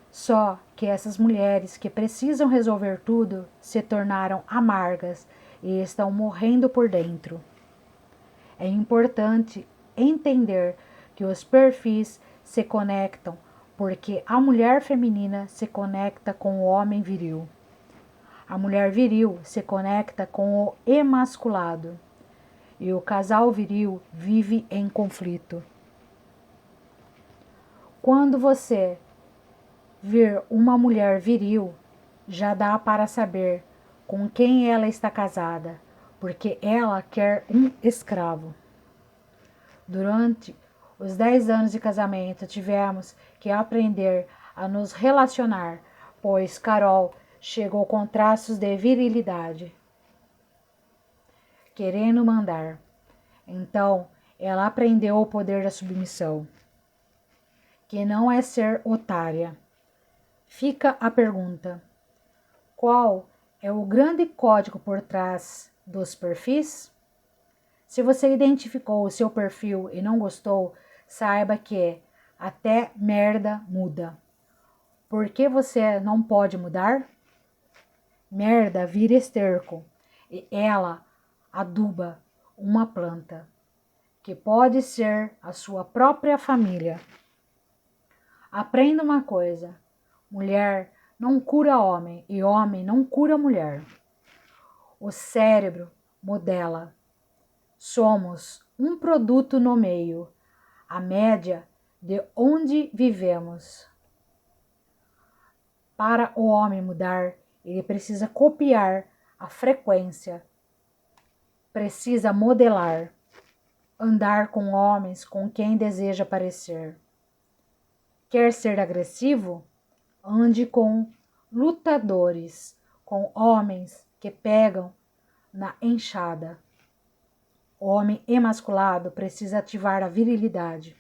Só que essas mulheres que precisam resolver tudo se tornaram amargas e estão morrendo por dentro. É importante entender que os perfis se conectam porque a mulher feminina se conecta com o homem viril. A mulher viril se conecta com o emasculado e o casal viril vive em conflito. Quando você vir uma mulher viril, já dá para saber com quem ela está casada, porque ela quer um escravo. Durante os 10 anos de casamento, tivemos que aprender a nos relacionar, pois Carol chegou com traços de virilidade, querendo mandar. Então, ela aprendeu o poder da submissão, que não é ser otária. Fica a pergunta: qual é o grande código por trás dos perfis? Se você identificou o seu perfil e não gostou, saiba que até merda muda. Por que você não pode mudar? Merda vira esterco e ela aduba uma planta, que pode ser a sua própria família. Aprenda uma coisa: mulher não cura homem e homem não cura mulher. O cérebro modela. Somos um produto no meio, a média de onde vivemos. Para o homem mudar, ele precisa copiar a frequência, precisa modelar, andar com homens com quem deseja parecer. Quer ser agressivo? Ande com lutadores, com homens que pegam na enxada. O homem emasculado precisa ativar a virilidade.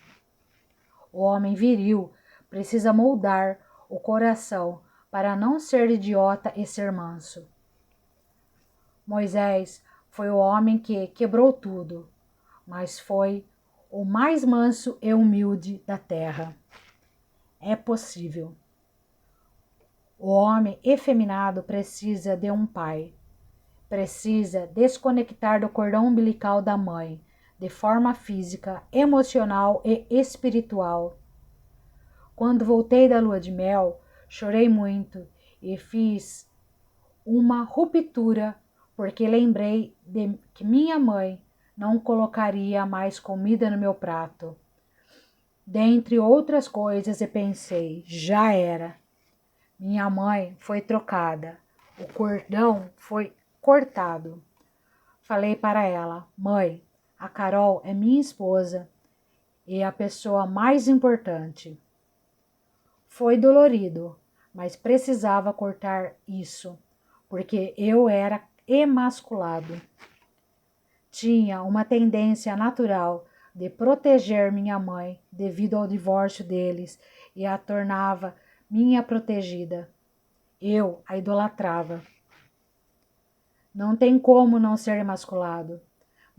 O homem viril precisa moldar o coração para não ser idiota e ser manso. Moisés foi o homem que quebrou tudo, mas foi o mais manso e humilde da terra. É possível. O homem efeminado precisa de um pai. Precisa desconectar do cordão umbilical da mãe, de forma física, emocional e espiritual. Quando voltei da lua de mel, chorei muito e fiz uma ruptura porque lembrei de que minha mãe não colocaria mais comida no meu prato. Dentre outras coisas, e pensei, já era. Minha mãe foi trocada, o cordão foi cortado. Falei para ela: mãe, A Carol é minha esposa e a pessoa mais importante. Foi dolorido, mas precisava cortar isso, porque eu era emasculado. Tinha uma tendência natural de proteger minha mãe devido ao divórcio deles e a tornava minha protegida. Eu a idolatrava. Não tem como não ser emasculado.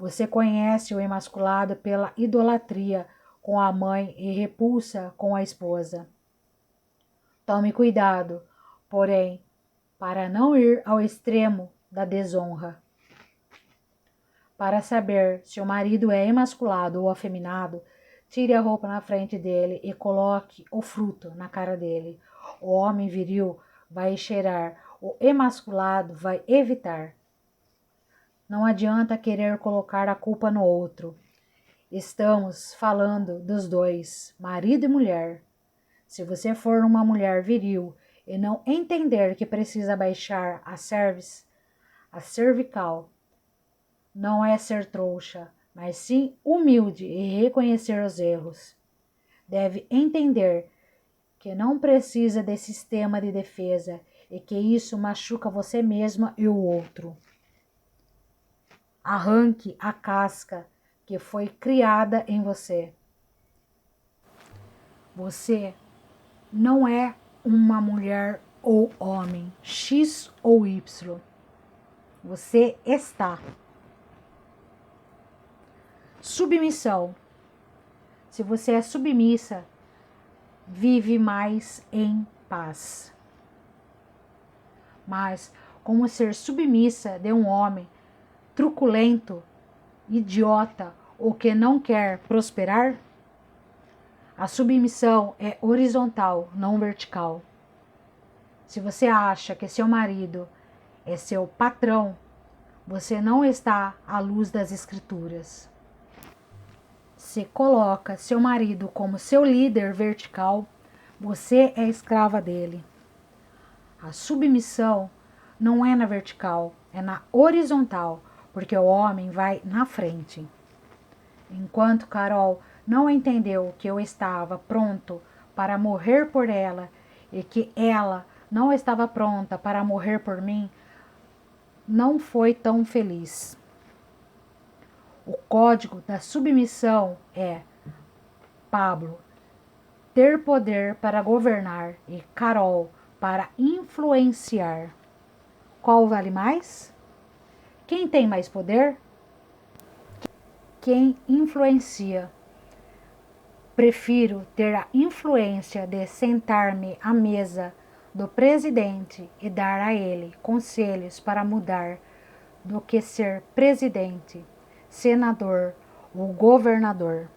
Você conhece o emasculado pela idolatria com a mãe e repulsa com a esposa. Tome cuidado, porém, para não ir ao extremo da desonra. Para saber se o marido é emasculado ou afeminado, tire a roupa na frente dele e coloque o fruto na cara dele. O homem viril vai cheirar, o emasculado vai evitar. Não adianta querer colocar a culpa no outro. Estamos falando dos dois, marido e mulher. Se você for uma mulher viril e não entender que precisa baixar a cervical, não é ser trouxa, mas sim humilde e reconhecer os erros. Deve entender que não precisa de sistema de defesa e que isso machuca você mesma e o outro. Arranque a casca que foi criada em você. Você não é uma mulher ou homem, X ou Y. Você está. Submissão. Se você é submissa, vive mais em paz. Mas como ser submissa de um homem truculento, idiota ou que não quer prosperar? A submissão é horizontal, não vertical. Se você acha que seu marido é seu patrão, você não está à luz das escrituras. Se coloca seu marido como seu líder vertical, você é escrava dele. A submissão não é na vertical, é na horizontal, porque o homem vai na frente. Enquanto Carol não entendeu que eu estava pronto para morrer por ela e que ela não estava pronta para morrer por mim, não foi tão feliz. O código da submissão é Pablo, ter poder para governar, e Carol, para influenciar. Qual vale mais? Quem tem mais poder? Quem influencia. Prefiro ter a influência de sentar-me à mesa do presidente e dar a ele conselhos para mudar do que ser presidente, senador ou governador.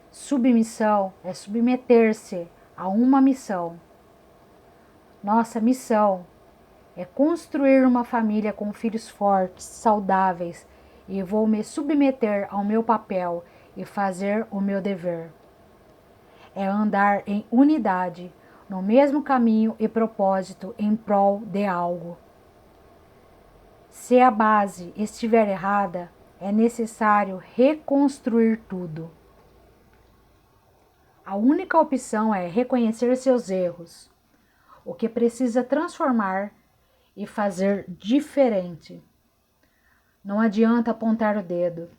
Submissão é submeter-se a uma missão. Nossa missão é construir uma família com filhos fortes, saudáveis, e vou me submeter ao meu papel e fazer o meu dever. É andar em unidade, no mesmo caminho e propósito em prol de algo. Se a base estiver errada, é necessário reconstruir tudo. A única opção é reconhecer seus erros, o que precisa transformar e fazer diferente. Não adianta apontar o dedo.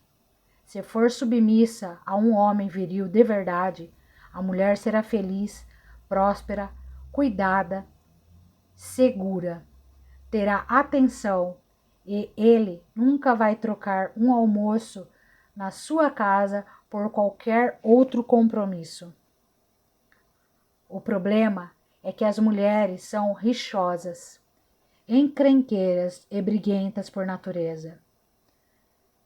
Se for submissa a um homem viril de verdade, a mulher será feliz, próspera, cuidada, segura, terá atenção e ele nunca vai trocar um almoço na sua casa por qualquer outro compromisso. O problema é que as mulheres são rixosas, encrenqueiras e briguentas por natureza.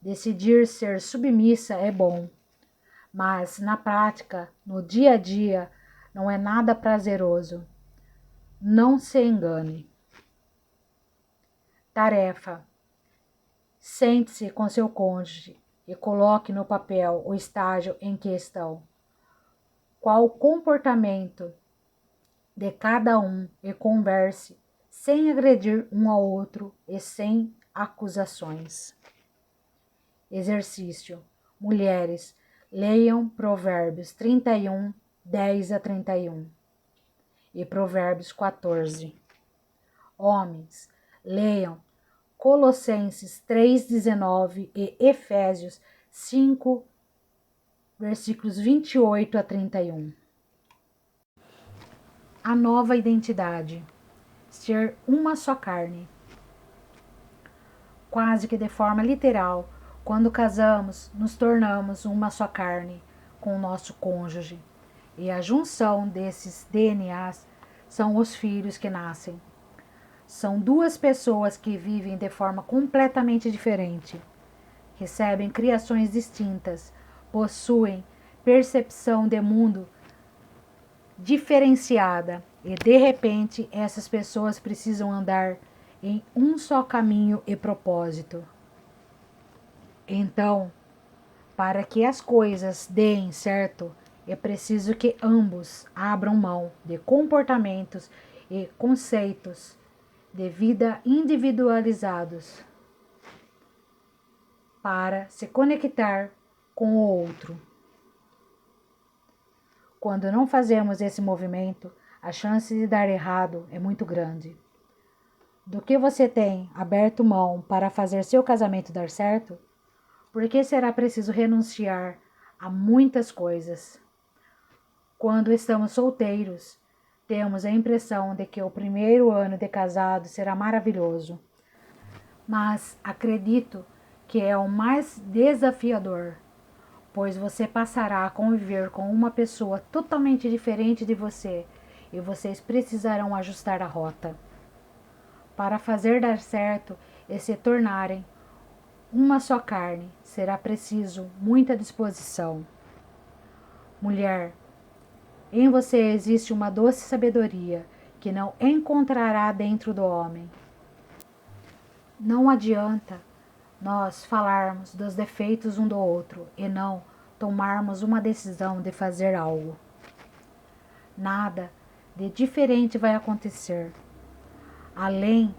Decidir ser submissa é bom, mas na prática, no dia a dia, não é nada prazeroso. Não se engane. Tarefa: sente-se com seu cônjuge e coloque no papel o estágio em que estão. Qual o comportamento de cada um e converse sem agredir um ao outro e sem acusações. Exercício. Mulheres, leiam Provérbios 31, 10 a 31 e Provérbios 14. Homens, leiam Colossenses 3,19 e Efésios 5, versículos 28 a 31. A nova identidade. Ser uma só carne. Quase que de forma literal, quando casamos, nos tornamos uma só carne com o nosso cônjuge. E a junção desses DNAs são os filhos que nascem. São duas pessoas que vivem de forma completamente diferente. Recebem criações distintas, possuem percepção de mundo diferenciada e de repente essas pessoas precisam andar em um só caminho e propósito. Então, para que as coisas deem certo, é preciso que ambos abram mão de comportamentos e conceitos de vida individualizados para se conectar com o outro. Quando não fazemos esse movimento, a chance de dar errado é muito grande. Do que você tem aberto mão para fazer seu casamento dar certo? Por que será preciso renunciar a muitas coisas? Quando estamos solteiros, temos a impressão de que o primeiro ano de casado será maravilhoso. Mas acredito que é o mais desafiador, pois você passará a conviver com uma pessoa totalmente diferente de você e vocês precisarão ajustar a rota. Para fazer dar certo e se tornarem uma só carne, será preciso muita disposição. Mulher, em você existe uma doce sabedoria que não encontrará dentro do homem. Não adianta nós falarmos dos defeitos um do outro e não tomarmos uma decisão de fazer algo. Nada de diferente vai acontecer, além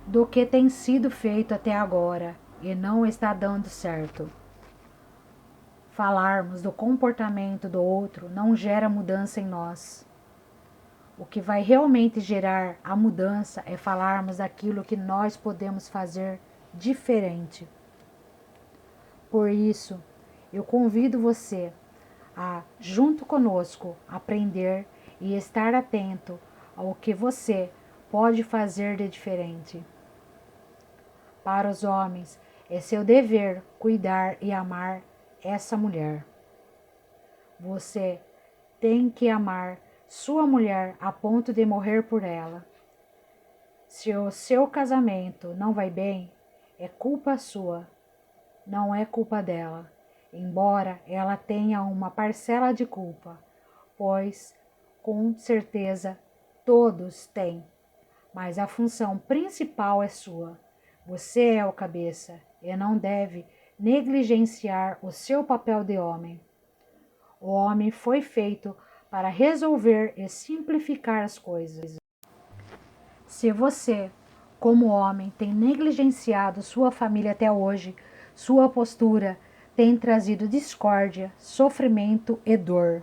do que tem sido feito até agora e não está dando certo. Falarmos do comportamento do outro não gera mudança em nós. O que vai realmente gerar a mudança é falarmos daquilo que nós podemos fazer diferente. Por isso, eu convido você a, junto conosco, aprender e estar atento ao que você pode fazer de diferente. Para os homens, é seu dever cuidar e amar essa mulher. Você tem que amar sua mulher a ponto de morrer por ela. Se o seu casamento não vai bem, é culpa sua, não é culpa dela, embora ela tenha uma parcela de culpa, pois, com certeza, todos têm, mas a função principal é sua. Você é o cabeça e não deve negligenciar o seu papel de homem. O homem foi feito para resolver e simplificar as coisas. Se você, como homem, tem negligenciado sua família até hoje, sua postura tem trazido discórdia, sofrimento e dor.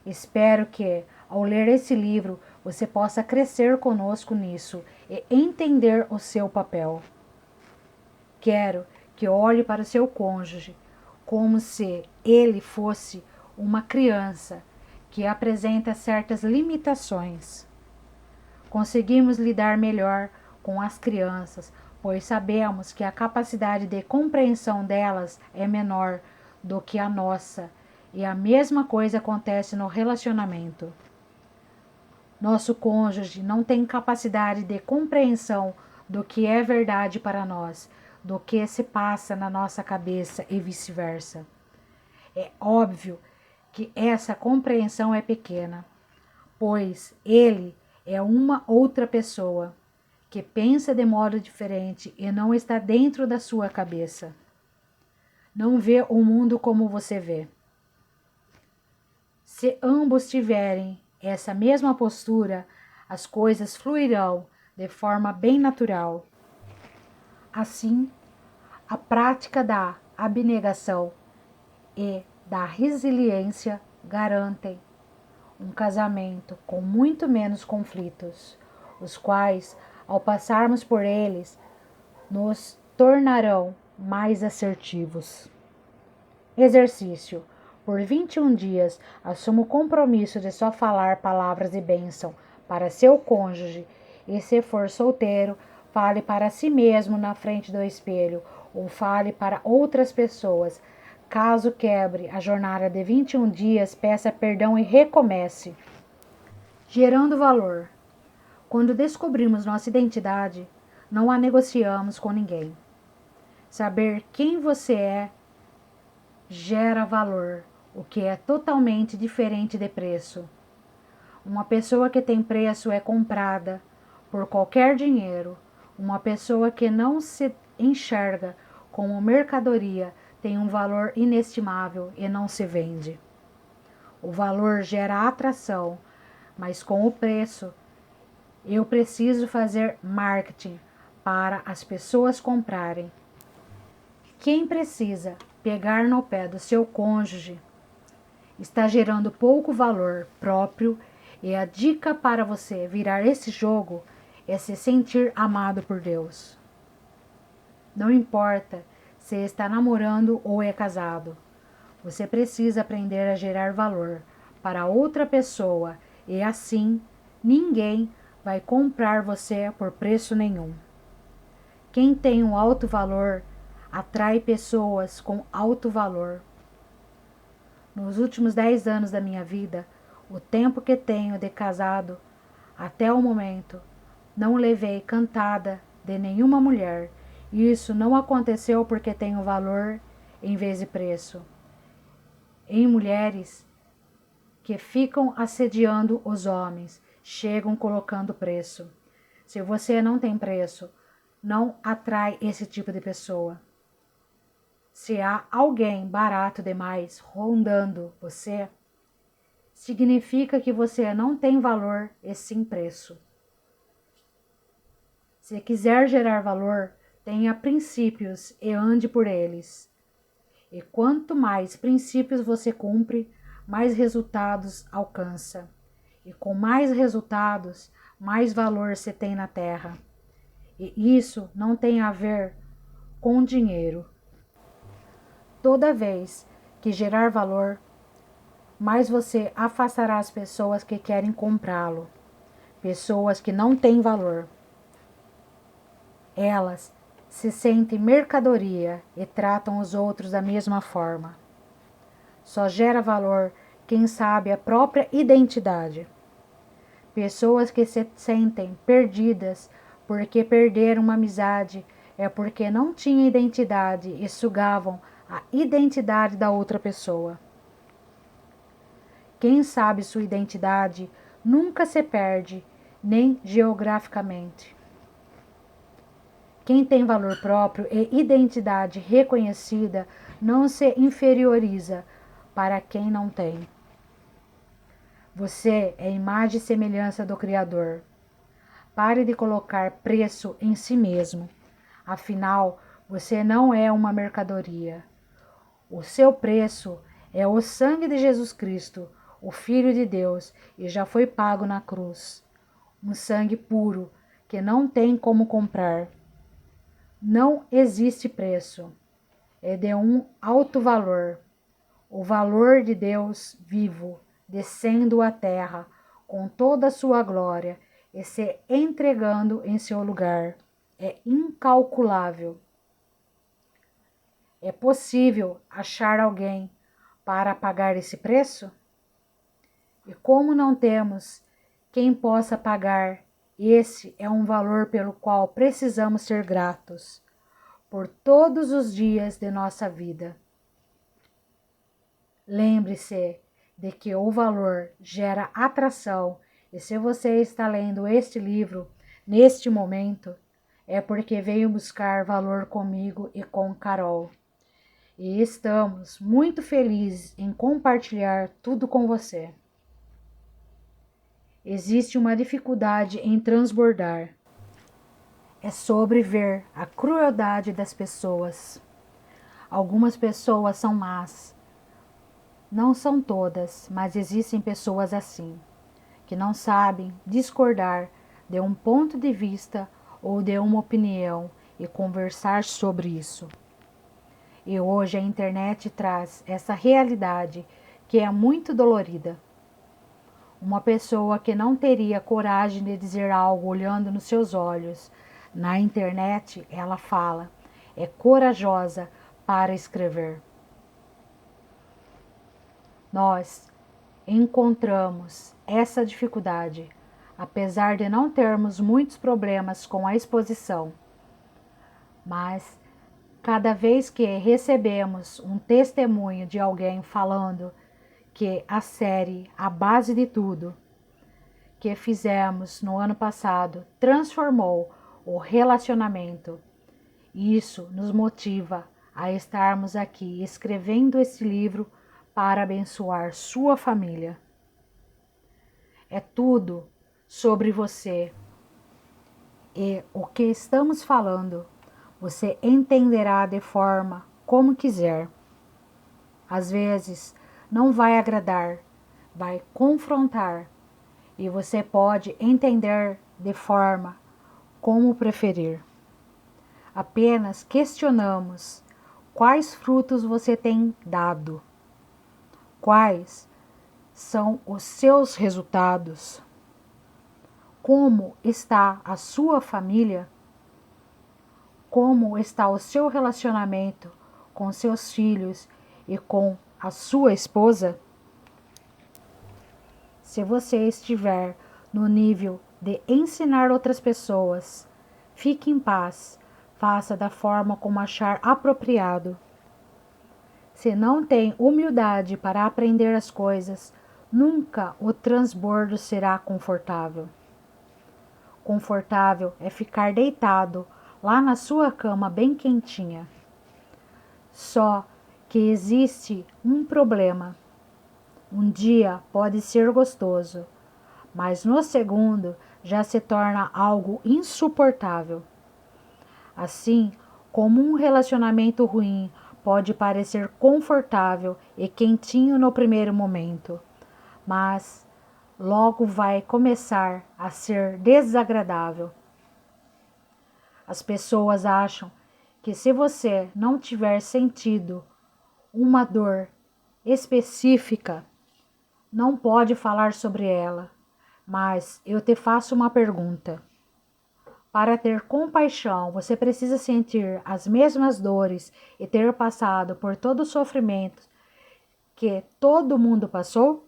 Espero que, ao ler esse livro, você possa crescer conosco nisso e entender o seu papel. Quero que olhe para o seu cônjuge como se ele fosse uma criança que apresenta certas limitações. Conseguimos lidar melhor com as crianças, pois sabemos que a capacidade de compreensão delas é menor do que a nossa, e a mesma coisa acontece no relacionamento. Nosso cônjuge não tem capacidade de compreensão do que é verdade para nós, do que se passa na nossa cabeça e vice-versa. É óbvio que essa compreensão é pequena, pois ele é uma outra pessoa que pensa de modo diferente e não está dentro da sua cabeça. Não vê o mundo como você vê. Se ambos tiverem essa mesma postura, as coisas fluirão de forma bem natural. Assim, a prática da abnegação e da resiliência garantem um casamento com muito menos conflitos, os quais, ao passarmos por eles, nos tornarão mais assertivos. Exercício. Por 21 dias, assuma o compromisso de só falar palavras de bênção para seu cônjuge e, se for solteiro, fale para si mesmo na frente do espelho ou fale para outras pessoas. Caso quebre a jornada de 21 dias, peça perdão e recomece. Gerando valor. Quando descobrimos nossa identidade, não a negociamos com ninguém. Saber quem você é gera valor, o que é totalmente diferente de preço. Uma pessoa que tem preço é comprada por qualquer dinheiro. Uma pessoa que não se enxerga como mercadoria tem um valor inestimável e não se vende. O valor gera atração, mas com o preço, eu preciso fazer marketing para as pessoas comprarem. Quem precisa pegar no pé do seu cônjuge está gerando pouco valor próprio e a dica para você virar esse jogo é se sentir amado por Deus. Não importa se está namorando ou é casado, você precisa aprender a gerar valor para outra pessoa e assim ninguém vai comprar você por preço nenhum. Quem tem um alto valor atrai pessoas com alto valor. Nos últimos 10 anos da minha vida, o tempo que tenho de casado, até o momento, não levei cantada de nenhuma mulher. E isso não aconteceu porque tenho valor em vez de preço. Em mulheres que ficam assediando os homens, chegam colocando preço. Se você não tem preço, não atrai esse tipo de pessoa. Se há alguém barato demais rondando você, significa que você não tem valor e sim preço. Se quiser gerar valor, tenha princípios e ande por eles. E quanto mais princípios você cumpre, mais resultados alcança. E com mais resultados, mais valor você tem na terra. E isso não tem a ver com dinheiro. Toda vez que gerar valor, mais você afastará as pessoas que querem comprá-lo. Pessoas que não têm valor. Elas se sentem mercadoria e tratam os outros da mesma forma. Só gera valor quem sabe a própria identidade. Pessoas que se sentem perdidas porque perderam uma amizade é porque não tinham identidade e sugavam a identidade da outra pessoa. Quem sabe sua identidade nunca se perde, nem geograficamente. Quem tem valor próprio e identidade reconhecida não se inferioriza para quem não tem. Você é imagem e semelhança do Criador. Pare de colocar preço em si mesmo. Afinal, você não é uma mercadoria. O seu preço é o sangue de Jesus Cristo, o Filho de Deus, e já foi pago na cruz. Um sangue puro que não tem como comprar. Não existe preço. É de um alto valor. O valor de Deus vivo, descendo à terra, com toda a sua glória, e se entregando em seu lugar. É incalculável. É possível achar alguém para pagar esse preço? E como não temos quem possa pagar, esse é um valor pelo qual precisamos ser gratos por todos os dias de nossa vida. Lembre-se de que o valor gera atração, e se você está lendo este livro neste momento, é porque veio buscar valor comigo e com Carol. E estamos muito felizes em compartilhar tudo com você. Existe uma dificuldade em transbordar. É sobre ver a crueldade das pessoas. Algumas pessoas são más. Não são todas, mas existem pessoas assim, que não sabem discordar de um ponto de vista ou de uma opinião e conversar sobre isso. E hoje a internet traz essa realidade que é muito dolorida. Uma pessoa que não teria coragem de dizer algo olhando nos seus olhos, na internet ela fala, é corajosa para escrever. Nós encontramos essa dificuldade, apesar de não termos muitos problemas com a exposição. Mas cada vez que recebemos um testemunho de alguém falando que a série A Base de Tudo que fizemos no ano passado transformou o relacionamento, isso nos motiva a estarmos aqui escrevendo esse livro para abençoar sua família. É tudo sobre você. E o que estamos falando, você entenderá de forma como quiser. Às vezes, não vai agradar, vai confrontar, e você pode entender de forma como preferir. Apenas questionamos quais frutos você tem dado, quais são os seus resultados, como está a sua família, como está o seu relacionamento com seus filhos e com a sua esposa. Se você estiver no nível de ensinar outras pessoas, fique em paz, faça da forma como achar apropriado. Se não tem humildade para aprender as coisas, nunca o transbordo será confortável. Confortável é ficar deitado lá na sua cama bem quentinha. Só que existe um problema. Um dia pode ser gostoso, mas no segundo já se torna algo insuportável. Assim como um relacionamento ruim pode parecer confortável e quentinho no primeiro momento, mas logo vai começar a ser desagradável. As pessoas acham que se você não tiver sentido uma dor específica, não pode falar sobre ela. Mas eu te faço uma pergunta. Para ter compaixão, você precisa sentir as mesmas dores e ter passado por todo o sofrimento que todo mundo passou?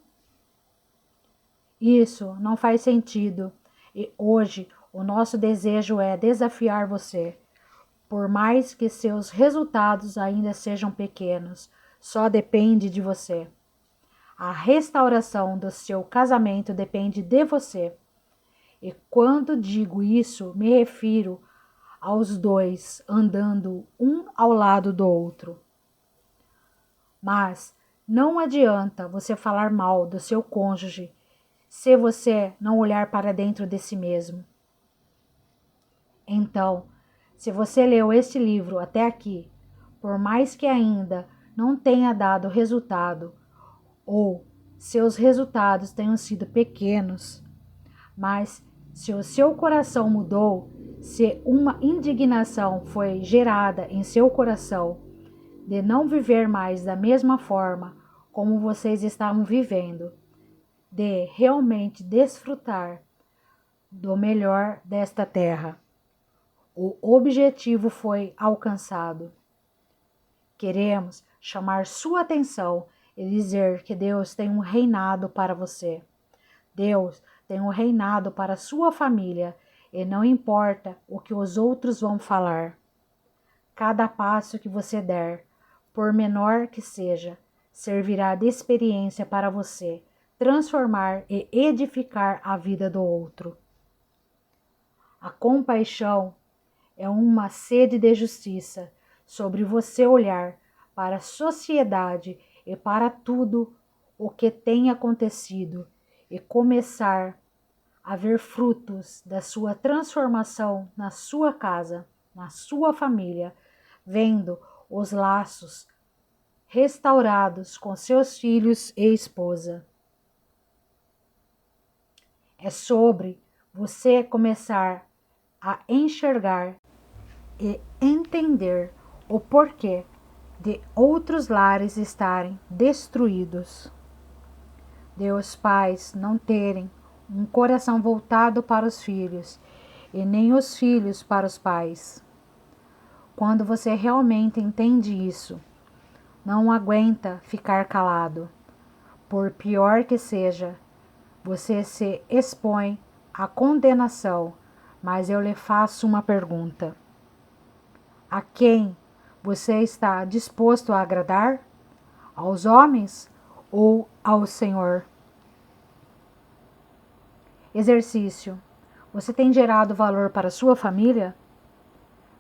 Isso não faz sentido. E hoje o nosso desejo é desafiar você. Por mais que seus resultados ainda sejam pequenos, só depende de você. A restauração do seu casamento depende de você. E quando digo isso, me refiro aos dois andando um ao lado do outro. Mas não adianta você falar mal do seu cônjuge se você não olhar para dentro de si mesmo. Então, se você leu este livro até aqui, por mais que ainda não tenha dado resultado, ou seus resultados tenham sido pequenos, mas se o seu coração mudou, se uma indignação foi gerada em seu coração de não viver mais da mesma forma como vocês estavam vivendo, de realmente desfrutar do melhor desta terra, o objetivo foi alcançado. Queremos chamar sua atenção e dizer que Deus tem um reinado para você. Deus tem um reinado para a sua família e não importa o que os outros vão falar. Cada passo que você der, por menor que seja, servirá de experiência para você transformar e edificar a vida do outro. A compaixão é uma sede de justiça sobre você olhar para a sociedade e para tudo o que tem acontecido e começar a ver frutos da sua transformação na sua casa, na sua família, vendo os laços restaurados com seus filhos e esposa. É sobre você começar a enxergar e entender o porquê de outros lares estarem destruídos, de os pais não terem um coração voltado para os filhos e nem os filhos para os pais. Quando você realmente entende isso, não aguenta ficar calado. Por pior que seja, você se expõe à condenação, mas eu lhe faço uma pergunta. A quem você está disposto a agradar? Aos homens ou ao Senhor? Exercício. Você tem gerado valor para sua família?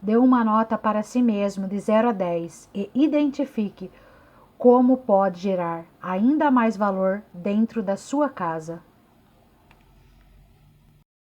Dê uma nota para si mesmo de 0 a 10 e identifique como pode gerar ainda mais valor dentro da sua casa.